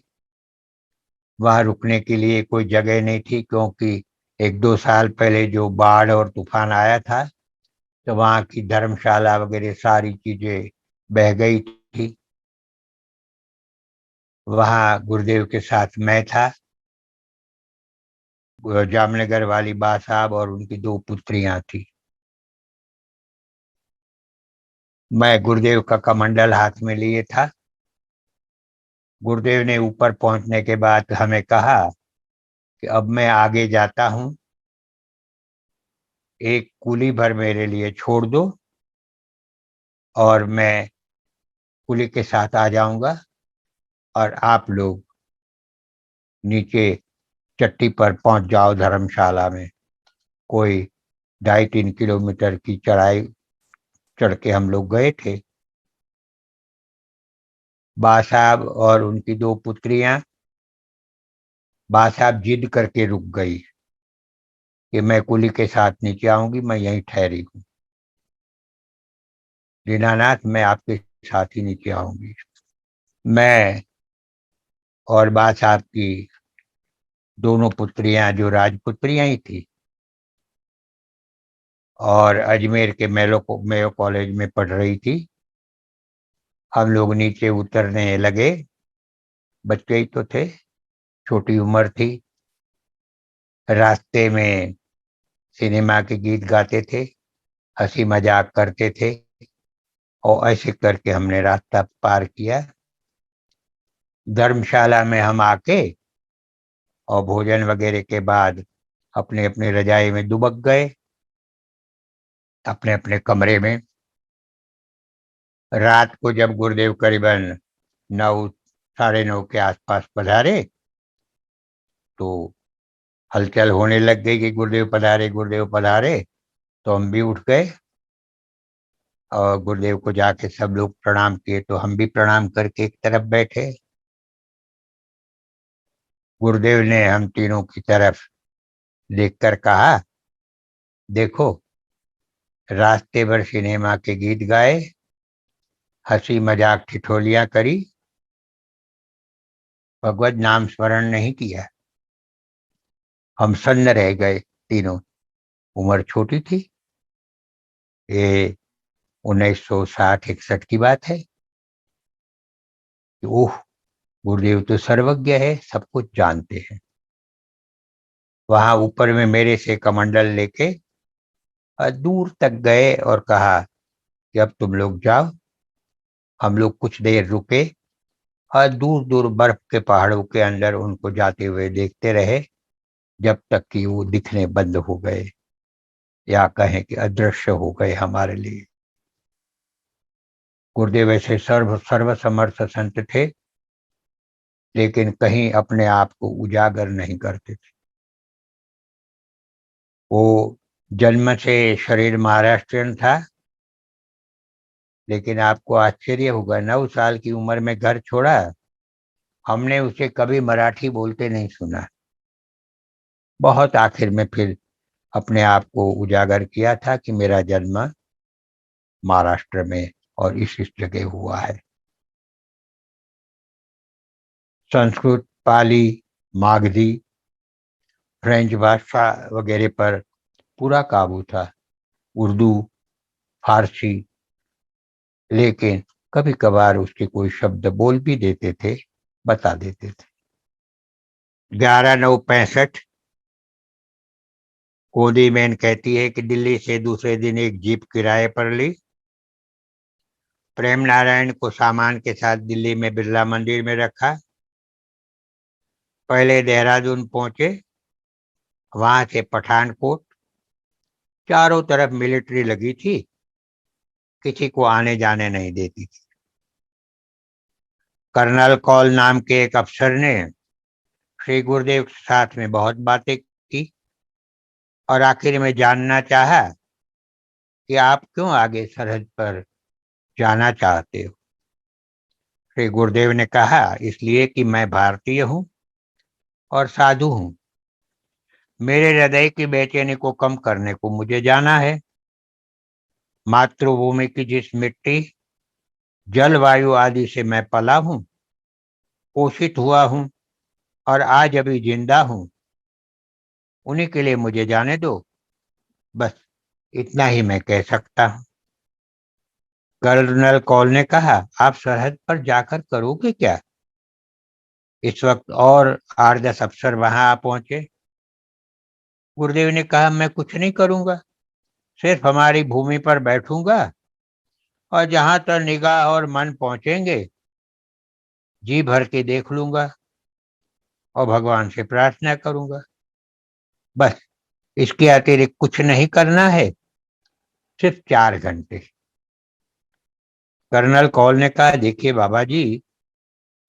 वहां रुकने के लिए कोई जगह नहीं थी, क्योंकि 1-2 साल पहले जो बाढ़ और तूफान आया था, तो वहां की धर्मशाला वगैरह सारी चीजें बह गई थी। वहां गुरुदेव के साथ मैं था, जामनगर वाली बा साहब और उनकी 2 पुत्रियां थी। मैं गुरुदेव का कमंडल हाथ में लिए था। गुरुदेव ने ऊपर पहुंचने के बाद हमें कहा कि अब मैं आगे जाता हूं, एक कुली भर मेरे लिए छोड़ दो और मैं कुली के साथ आ जाऊंगा और आप लोग नीचे चट्टी पर पहुंच जाओ धर्मशाला में। कोई 2.5-3 किलोमीटर की चढ़ाई चढ़ के हम लोग गए थे। बा साहब और उनकी 2 पुत्रियां, बा साहब जिद करके रुक गई कि मैं कुली के साथ नीचे आऊंगी, मैं यहीं ठहरी हूँ, दीनानाथ मैं आपके साथ ही नीचे आऊंगी। मैं और बा साहब की दोनों पुत्रियां जो राजपुत्रियां ही थी और अजमेर के मेयो कॉलेज में पढ़ रही थी, हम लोग नीचे उतरने लगे। बच्चे ही तो थे, छोटी उम्र थी। रास्ते में सिनेमा के गीत गाते थे, हंसी मजाक करते थे और ऐसे करके हमने रास्ता पार किया। धर्मशाला में हम आके और भोजन वगैरह के बाद अपने अपने रजाई में दुबक गए, अपने अपने कमरे में। रात को जब गुरुदेव करीबन 9, 9:30 के आसपास पधारे तो हलचल होने लग गई कि गुरुदेव पधारे, गुरुदेव पधारे। तो हम भी उठ गए और गुरुदेव को जाके सब लोग प्रणाम किए, तो हम भी प्रणाम करके एक तरफ बैठे। गुरुदेव ने हम तीनों की तरफ देखकर कहा, देखो, रास्ते भर सिनेमा के गीत गाए, हंसी मजाक ठिठोलियां करी, भगवत नाम स्मरण नहीं किया। हम सन्न रह गए तीनों। उम्र छोटी थी, ये 1960-61 की बात है कि ओह, गुरुदेव तो सर्वज्ञ है, सब कुछ जानते हैं। वहां ऊपर में मेरे से कमंडल लेके दूर तक गए और कहा कि अब तुम लोग जाओ। हम लोग कुछ देर रुके और दूर दूर बर्फ के पहाड़ों के अंदर उनको जाते हुए देखते रहे, जब तक कि वो दिखने बंद हो गए या कहें कि अदृश्य हो गए हमारे लिए। गुरुदेव ऐसे सर्वसमर्थ संत थे, लेकिन कहीं अपने आप को उजागर नहीं करते थे। वो जन्म से शरीर महाराष्ट्रियन था, लेकिन आपको आश्चर्य होगा, 9 साल की उम्र में घर छोड़ा, हमने उसे कभी मराठी बोलते नहीं सुना। बहुत आखिर में फिर अपने आप को उजागर किया था कि मेरा जन्म महाराष्ट्र में और इस जगह हुआ है। संस्कृत, पाली, मागधी, फ्रेंच भाषा वगैरह पर पूरा काबू था, उर्दू, फारसी, लेकिन कभी कभार उसके कोई शब्द बोल भी देते थे, बता देते थे। 11/9/65 कोदी मैन कहती है कि दिल्ली से दूसरे दिन एक जीप किराए पर ली, प्रेम नारायण को सामान के साथ दिल्ली में बिरला मंदिर में रखा। पहले देहरादून पहुंचे, वहां से पठानकोट। चारों तरफ मिलिट्री लगी थी, किसी को आने जाने नहीं देती थी। कर्नल कौल नाम के एक अफसर ने श्री गुरुदेव के साथ में बहुत बातें की और आखिर में जानना चाहा कि आप क्यों आगे सरहद पर जाना चाहते हो। श्री गुरुदेव ने कहा, इसलिए कि मैं भारतीय हूं और साधु हूं। मेरे हृदय की बेचैनी को कम करने को मुझे जाना है। मातृभूमि की जिस मिट्टी, जलवायु आदि से मैं पला हूं, पोषित हुआ हूं और आज अभी जिंदा हूं, उन्हीं के लिए मुझे जाने दो। बस इतना ही मैं कह सकता हूं। कर्नल कौल ने कहा, आप सरहद पर जाकर करोगे क्या। इस वक्त और 8-10 अफसर वहां आ पहुंचे। गुरुदेव ने कहा, मैं कुछ नहीं करूंगा, सिर्फ हमारी भूमि पर बैठूंगा और जहां तक निगाह और मन पहुंचेंगे जी भर के देख लूंगा और भगवान से प्रार्थना करूंगा, बस। इसके अतिरिक्त कुछ नहीं करना है, सिर्फ 4 घंटे। कर्नल कौल ने कहा, देखिए बाबा जी,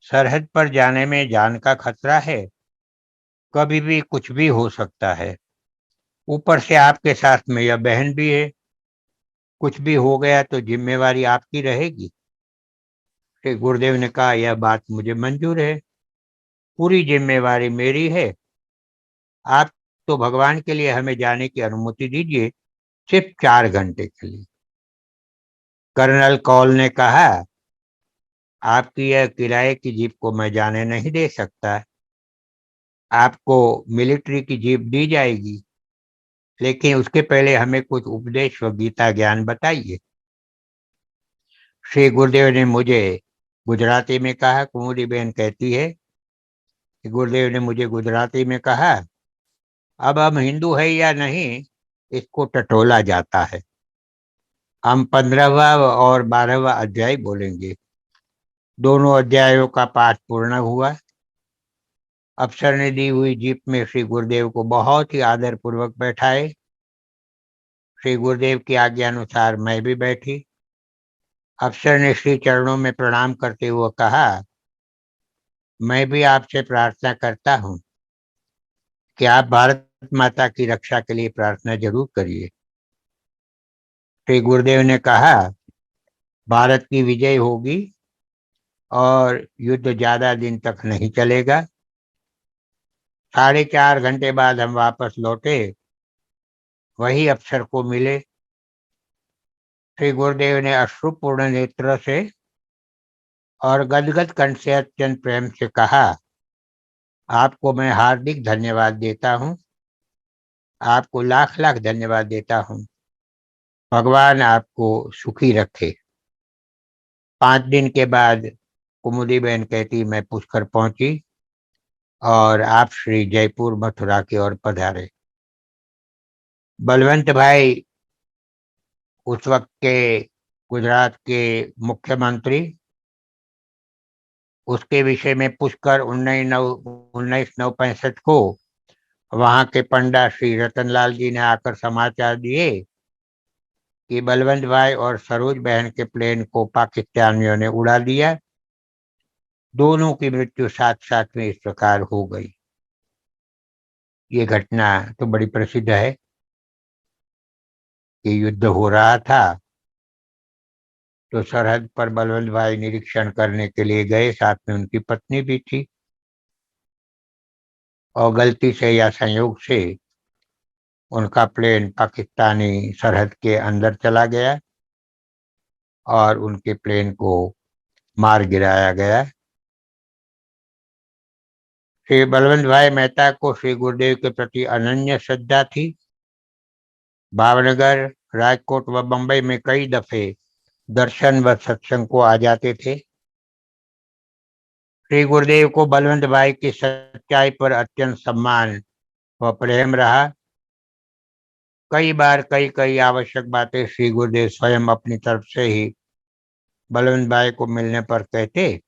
सरहद पर जाने में जान का खतरा है, कभी भी कुछ भी हो सकता है। ऊपर से आपके साथ में यह बहन भी है, कुछ भी हो गया तो जिम्मेवारी आपकी रहेगी। श्री गुरुदेव ने कहा, यह बात मुझे मंजूर है, पूरी जिम्मेवारी मेरी है। आप तो भगवान के लिए हमें जाने की अनुमति दीजिए, सिर्फ 4 घंटे के लिए। कर्नल कौल ने कहा, आपकी यह किराए की जीप को मैं जाने नहीं दे सकता। आपको मिलिट्री की जीप दी जाएगी, लेकिन उसके पहले हमें कुछ उपदेश व गीता ज्ञान बताइए। श्री गुरुदेव ने मुझे गुजराती में कहा, कुमुदी बहन कहती है कि गुरुदेव ने मुझे गुजराती में कहा, अब हम हिंदू है या नहीं, इसको टटोला जाता है। हम 15वां और 12वां अध्याय बोलेंगे। दोनों अध्यायों का पाठ पूर्ण हुआ। अफसर ने दी हुई जीप में श्री गुरुदेव को बहुत ही आदर पूर्वक बैठाए। श्री गुरुदेव की आज्ञा अनुसार मैं भी बैठी। अफसर ने श्री चरणों में प्रणाम करते हुए कहा, मैं भी आपसे प्रार्थना करता हूँ कि आप भारत माता की रक्षा के लिए प्रार्थना जरूर करिए। श्री गुरुदेव ने कहा, भारत की विजय होगी और युद्ध ज्यादा दिन तक नहीं चलेगा। 4.5 घंटे बाद हम वापस लौटे, वही अफसर को मिले। श्री गुरुदेव ने अश्रुपूर्ण नेत्र से और गदगद कंठ से अत्यंत प्रेम से कहा, आपको मैं हार्दिक धन्यवाद देता हूँ, आपको लाख लाख धन्यवाद देता हूँ। भगवान आपको सुखी रखे। 5 दिन के बाद कुमुदी बहन कहती, मैं पुष्कर पहुंची और आप श्री जयपुर मथुरा की ओर पधारे। बलवंत भाई उस वक्त के गुजरात के मुख्यमंत्री, उसके विषय में पुष्कर 1965 को वहां के पंडा श्री रतनलाल जी ने आकर समाचार दिए कि बलवंत भाई और सरोज बहन के प्लेन को पाकिस्तानियों ने उड़ा दिया। दोनों की मृत्यु साथ साथ में इस प्रकार हो गई। ये घटना तो बड़ी प्रसिद्ध है कि युद्ध हो रहा था तो सरहद पर बलवंत भाई निरीक्षण करने के लिए गए, साथ में उनकी पत्नी भी थी, और गलती से या संयोग से उनका प्लेन पाकिस्तानी सरहद के अंदर चला गया और उनके प्लेन को मार गिराया गया। श्री बलवंत भाई मेहता को श्री गुरुदेव के प्रति अनन्य श्रद्धा थी। भावनगर, राजकोट व बंबई में कई दफे दर्शन व सत्संग को आ जाते थे। श्री गुरुदेव को बलवंत भाई की सच्चाई पर अत्यंत सम्मान व प्रेम रहा। कई बार कई कई आवश्यक बातें श्री गुरुदेव स्वयं अपनी तरफ से ही बलवंत भाई को मिलने पर कहते,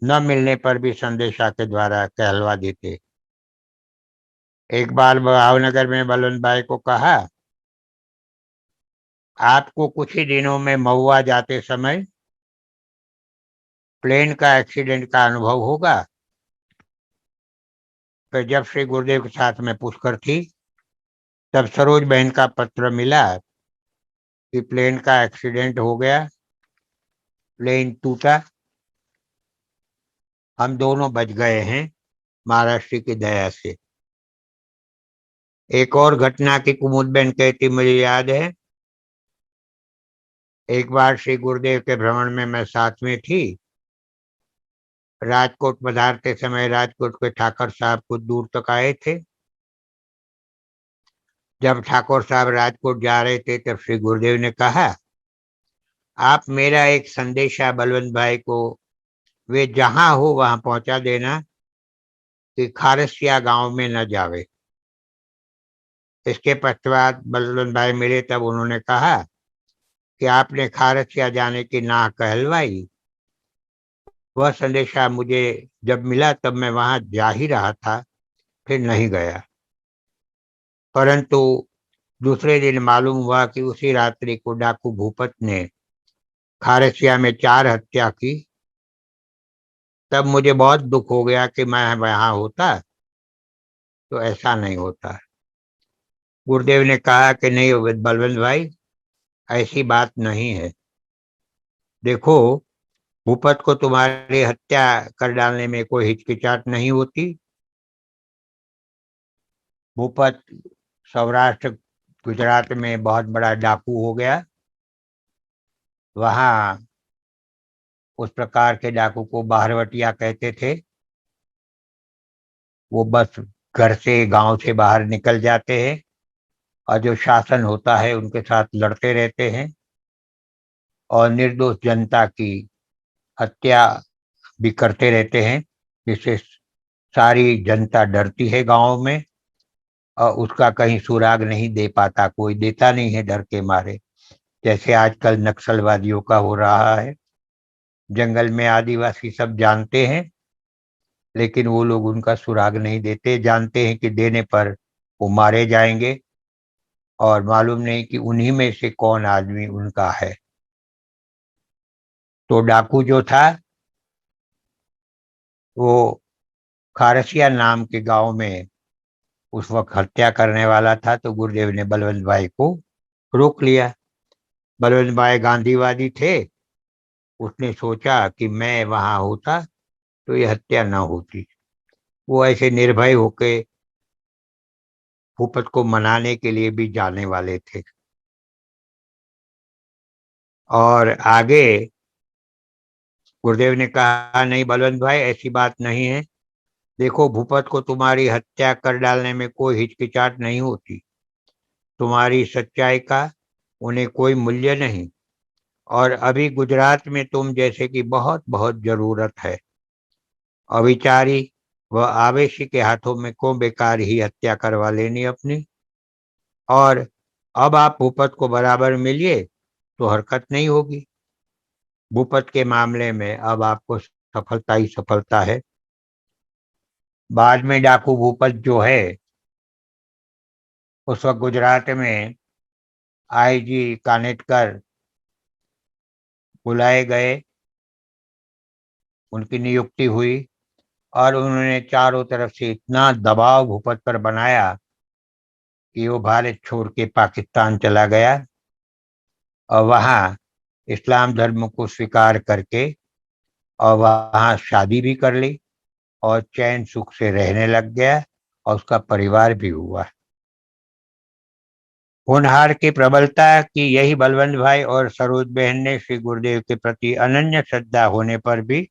न मिलने पर भी संदेशा के द्वारा कहलवा देते। एक बार भावनगर में बलवंत भाई को कहा, आपको कुछ ही दिनों में महुआ जाते समय प्लेन का एक्सीडेंट का अनुभव होगा। फिर जब श्री गुरुदेव के साथ में पुष्कर थी, तब सरोज बहन का पत्र मिला कि प्लेन का एक्सीडेंट हो गया, प्लेन टूटा, हम दोनों बच गए हैं महाराष्ट्र की दया से। एक और घटना की कुमुद बहन कहती, मुझे याद है, एक बार श्री गुरुदेव के भ्रमण में मैं साथ में थी। राजकोट पधारते समय राजकोट के ठाकुर साहब कुछ दूर तक आए थे। जब ठाकुर साहब राजकोट जा रहे थे तब श्री गुरुदेव ने कहा, आप मेरा एक संदेशा बलवंत भाई को वे जहां हो वहां पहुंचा देना कि खारसिया गांव में न जावे। इसके पश्चात बलवंत भाई मिले तब उन्होंने कहा कि आपने खारसिया जाने की नाह कहलवाई, वह संदेशा मुझे जब मिला तब मैं वहां जा ही रहा था, फिर नहीं गया। परंतु दूसरे दिन मालूम हुआ कि उसी रात्रि को डाकू भूपत ने खारसिया में 4 हत्या की। तब मुझे बहुत दुख हो गया कि मैं वहां होता तो ऐसा नहीं होता। गुरुदेव ने कहा कि नहीं बलवंत भाई, ऐसी बात नहीं है। देखो, भूपत को तुम्हारी हत्या कर डालने में कोई हिचकिचाहट नहीं होती। भूपत सौराष्ट्र गुजरात में बहुत बड़ा डाकू हो गया। वहां उस प्रकार के डाकू को बाहरवटिया कहते थे। वो बस घर से गांव से बाहर निकल जाते हैं और जो शासन होता है उनके साथ लड़ते रहते हैं और निर्दोष जनता की हत्या भी करते रहते हैं, जिससे सारी जनता डरती है गांव में और उसका कहीं सुराग नहीं दे पाता, कोई देता नहीं है डर के मारे। जैसे आजकल नक्सलवादियों का हो रहा है। जंगल में आदिवासी सब जानते हैं, लेकिन वो लोग उनका सुराग नहीं देते, जानते हैं कि देने पर वो मारे जाएंगे और मालूम नहीं कि उन्हीं में से कौन आदमी उनका है। तो डाकू जो था वो खारसिया नाम के गांव में उस वक्त हत्या करने वाला था, तो गुरुदेव ने बलवंत भाई को रोक लिया। बलवंत भाई गांधीवादी थे। उसने सोचा कि मैं वहां होता तो ये हत्या न होती। वो ऐसे निर्भय होके भूपत को मनाने के लिए भी जाने वाले थे। और आगे गुरुदेव ने कहा, नहीं बलवंत भाई, ऐसी बात नहीं है। देखो, भूपत को तुम्हारी हत्या कर डालने में कोई हिचकिचाहट नहीं होती। तुम्हारी सच्चाई का उन्हें कोई मूल्य नहीं। और अभी गुजरात में तुम जैसे की बहुत बहुत जरूरत है। अविचारी व आवेशी के हाथों में क्यों बेकार ही हत्या करवा लेनी अपनी। और अब आप भूपत को बराबर मिलिए तो हरकत नहीं होगी। भूपत के मामले में अब आपको सफलता ही सफलता है। बाद में डाकू भूपत जो है उस वक्त गुजरात में आईजी कानेटकर बुलाए गए, उनकी नियुक्ति हुई और उन्होंने चारों तरफ से इतना दबाव भूपत पर बनाया कि वो भारत छोड़ के पाकिस्तान चला गया और वहाँ इस्लाम धर्म को स्वीकार करके और वहाँ शादी भी कर ली और चैन सुख से रहने लग गया और उसका परिवार भी हुआ। होनहार की प्रबलता की यही बलवंत भाई और सरोज बहन ने श्री गुरुदेव के प्रति अनन्य श्रद्धा होने पर भी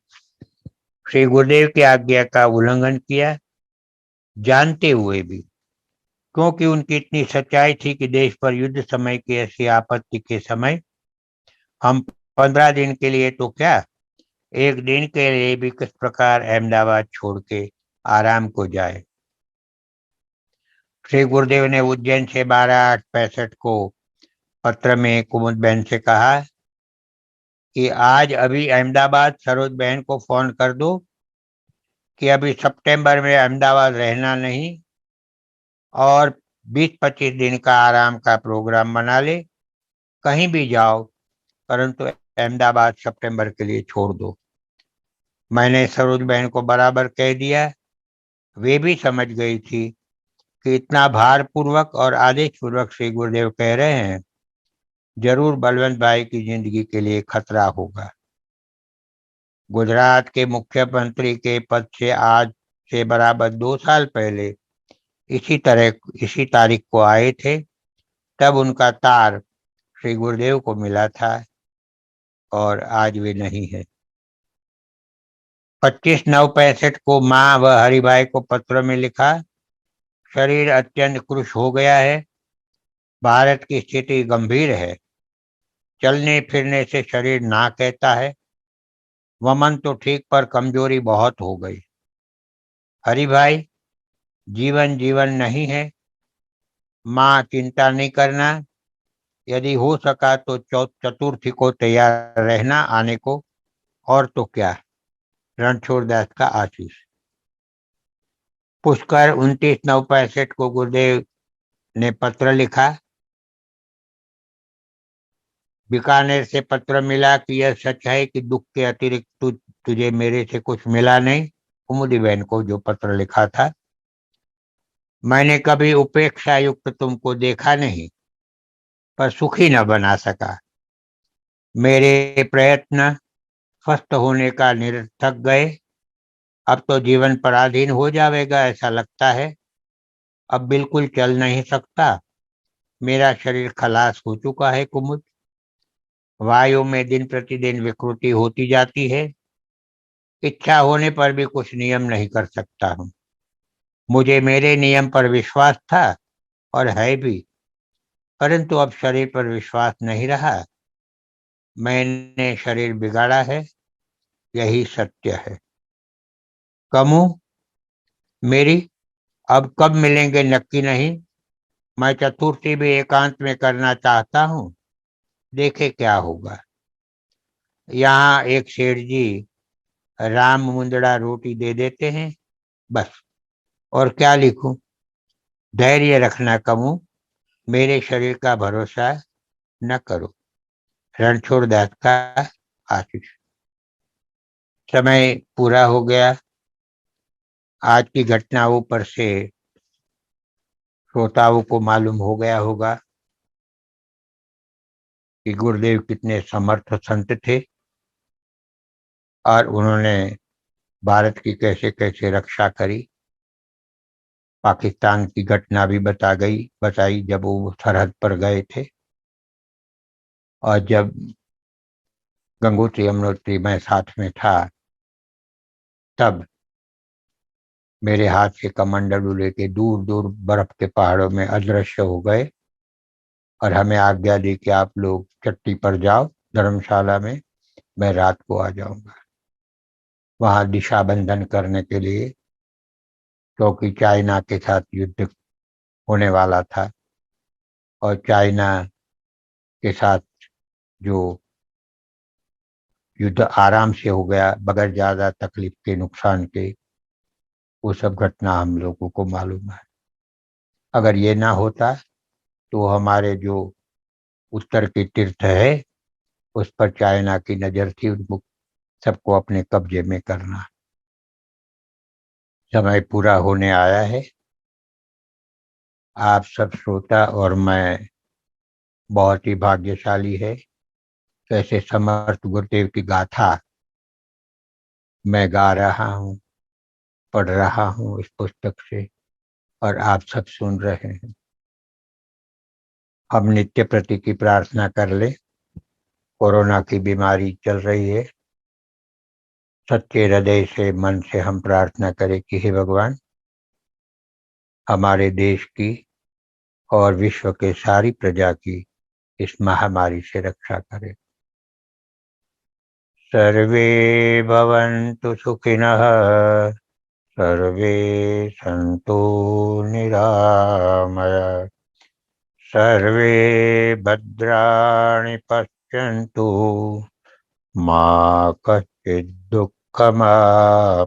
श्री गुरुदेव की आज्ञा का उल्लंघन किया, जानते हुए भी। क्योंकि उनकी इतनी सच्चाई थी कि देश पर युद्ध समय की ऐसी आपत्ति के समय हम 15 दिन के लिए तो क्या, एक दिन के लिए भी किस प्रकार अहमदाबाद छोड़ के आराम को जाए। श्री गुरुदेव ने उज्जैन से 12/8/65 को पत्र में कुमुद बहन से कहा कि आज अभी अहमदाबाद सरोज बहन को फोन कर दो कि अभी सितंबर में अहमदाबाद रहना नहीं और 20-25 दिन का आराम का प्रोग्राम बना ले। कहीं भी जाओ, परंतु अहमदाबाद सितंबर के लिए छोड़ दो। मैंने सरोज बहन को बराबर कह दिया। वे भी समझ गई थी कि इतना भारपूर्वक और आदेश पूर्वक श्री गुरुदेव कह रहे हैं, जरूर बलवंत भाई की जिंदगी के लिए खतरा होगा। गुजरात के मुख्यमंत्री के पद से आज से बराबर 2 साल पहले इसी तारीख को आए थे। तब उनका तार श्री गुरुदेव को मिला था और आज वे नहीं है। 25/9/65 को माँ व हरिभाई को पत्र में लिखा, शरीर अत्यंत कृश हो गया है। भारत की स्थिति गंभीर है। चलने फिरने से शरीर ना कहता है। वमन तो ठीक पर कमजोरी बहुत हो गई। हरिभाई, जीवन जीवन नहीं है। माँ, चिंता नहीं करना। यदि हो सका तो चतुर्थी को तैयार रहना आने को। और तो क्या। रणछोड़दास का आशीष। पुष्कर 29/9/65 को गुरुदेव ने पत्र लिखा। बीकानेर से पत्र मिला कि यह सच है कि दुख के अतिरिक्त तुझे मेरे से कुछ मिला नहीं। कुमुदी बहन को जो पत्र लिखा था, मैंने कभी उपेक्षा युक्त तुमको देखा नहीं, पर सुखी न बना सका। मेरे प्रयत्न स्वस्थ होने का निरर्थक गए। अब तो जीवन पराधीन हो जाएगा ऐसा लगता है। अब बिल्कुल चल नहीं सकता। मेरा शरीर खलास हो चुका है कुमुद। वायु में दिन प्रतिदिन विकृति होती जाती है। इच्छा होने पर भी कुछ नियम नहीं कर सकता हूँ। मुझे मेरे नियम पर विश्वास था और है भी, परंतु अब शरीर पर विश्वास नहीं रहा। मैंने शरीर बिगाड़ा है, यही सत्य है। कमू मेरी, अब कब मिलेंगे नक्की नहीं। मैं चतुर्थी भी एकांत में करना चाहता हूँ, देखे क्या होगा। यहाँ एक सेठ जी राम मुंदड़ा रोटी दे देते हैं, बस। और क्या लिखूं। धैर्य रखना कमू, मेरे शरीर का भरोसा न करो। रणछोड़दास का आशीष। समय पूरा हो गया। आज की घटनाओं पर से श्रोताओं को मालूम हो गया होगा कि गुरुदेव कितने समर्थ संत थे और उन्होंने भारत की कैसे कैसे रक्षा करी। पाकिस्तान की घटना भी बताई जब वो सरहद पर गए थे, और जब गंगोत्री यमुनोत्री मैं साथ में था, तब मेरे हाथ से कमंडलू लेके दूर दूर बर्फ के पहाड़ों में अदृश्य हो गए और हमें आज्ञा दी कि आप लोग चट्टी पर जाओ धर्मशाला में, मैं रात को आ जाऊंगा। वहां दिशा बंधन करने के लिए, क्योंकि चाइना के साथ युद्ध होने वाला था और चाइना के साथ जो युद्ध आराम से हो गया बगैर ज्यादा तकलीफ के, नुकसान के, वो सब घटना हम लोगों को मालूम है। अगर ये ना होता तो हमारे जो उत्तर के तीर्थ है उस पर चाइना की नजर थी, उनको सबको अपने कब्जे में करना। समय पूरा होने आया है। आप सब श्रोता और मैं बहुत ही भाग्यशाली है। कैसे समर्थ गुरुदेव की गाथा मैं गा रहा हूँ, पढ़ रहा हूँ इस पुस्तक से, और आप सब सुन रहे हैं। हम नित्य प्रति की प्रार्थना कर ले। कोरोना की बीमारी चल रही है। सच्चे हृदय से, मन से हम प्रार्थना करें कि हे भगवान, हमारे देश की और विश्व के सारी प्रजा की इस महामारी से रक्षा करें। सर्वे भवन्तु सुखिनः, सर्वे सन्तु निरामया, सर्वे भद्राणि पश्यन्तु, मा कश्चित् दुःखमाप्नुयात्।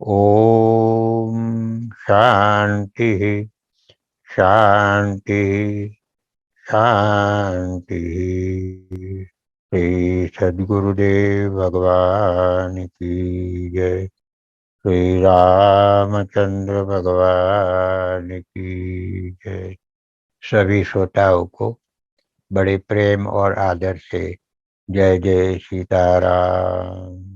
ओम शांति शांति शांति। श्री सद्गुरुदेव भगवान की जय। श्री रामचंद्र भगवान की जय। सभी श्रोताओं को बड़े प्रेम और आदर से जय जय सीताराम।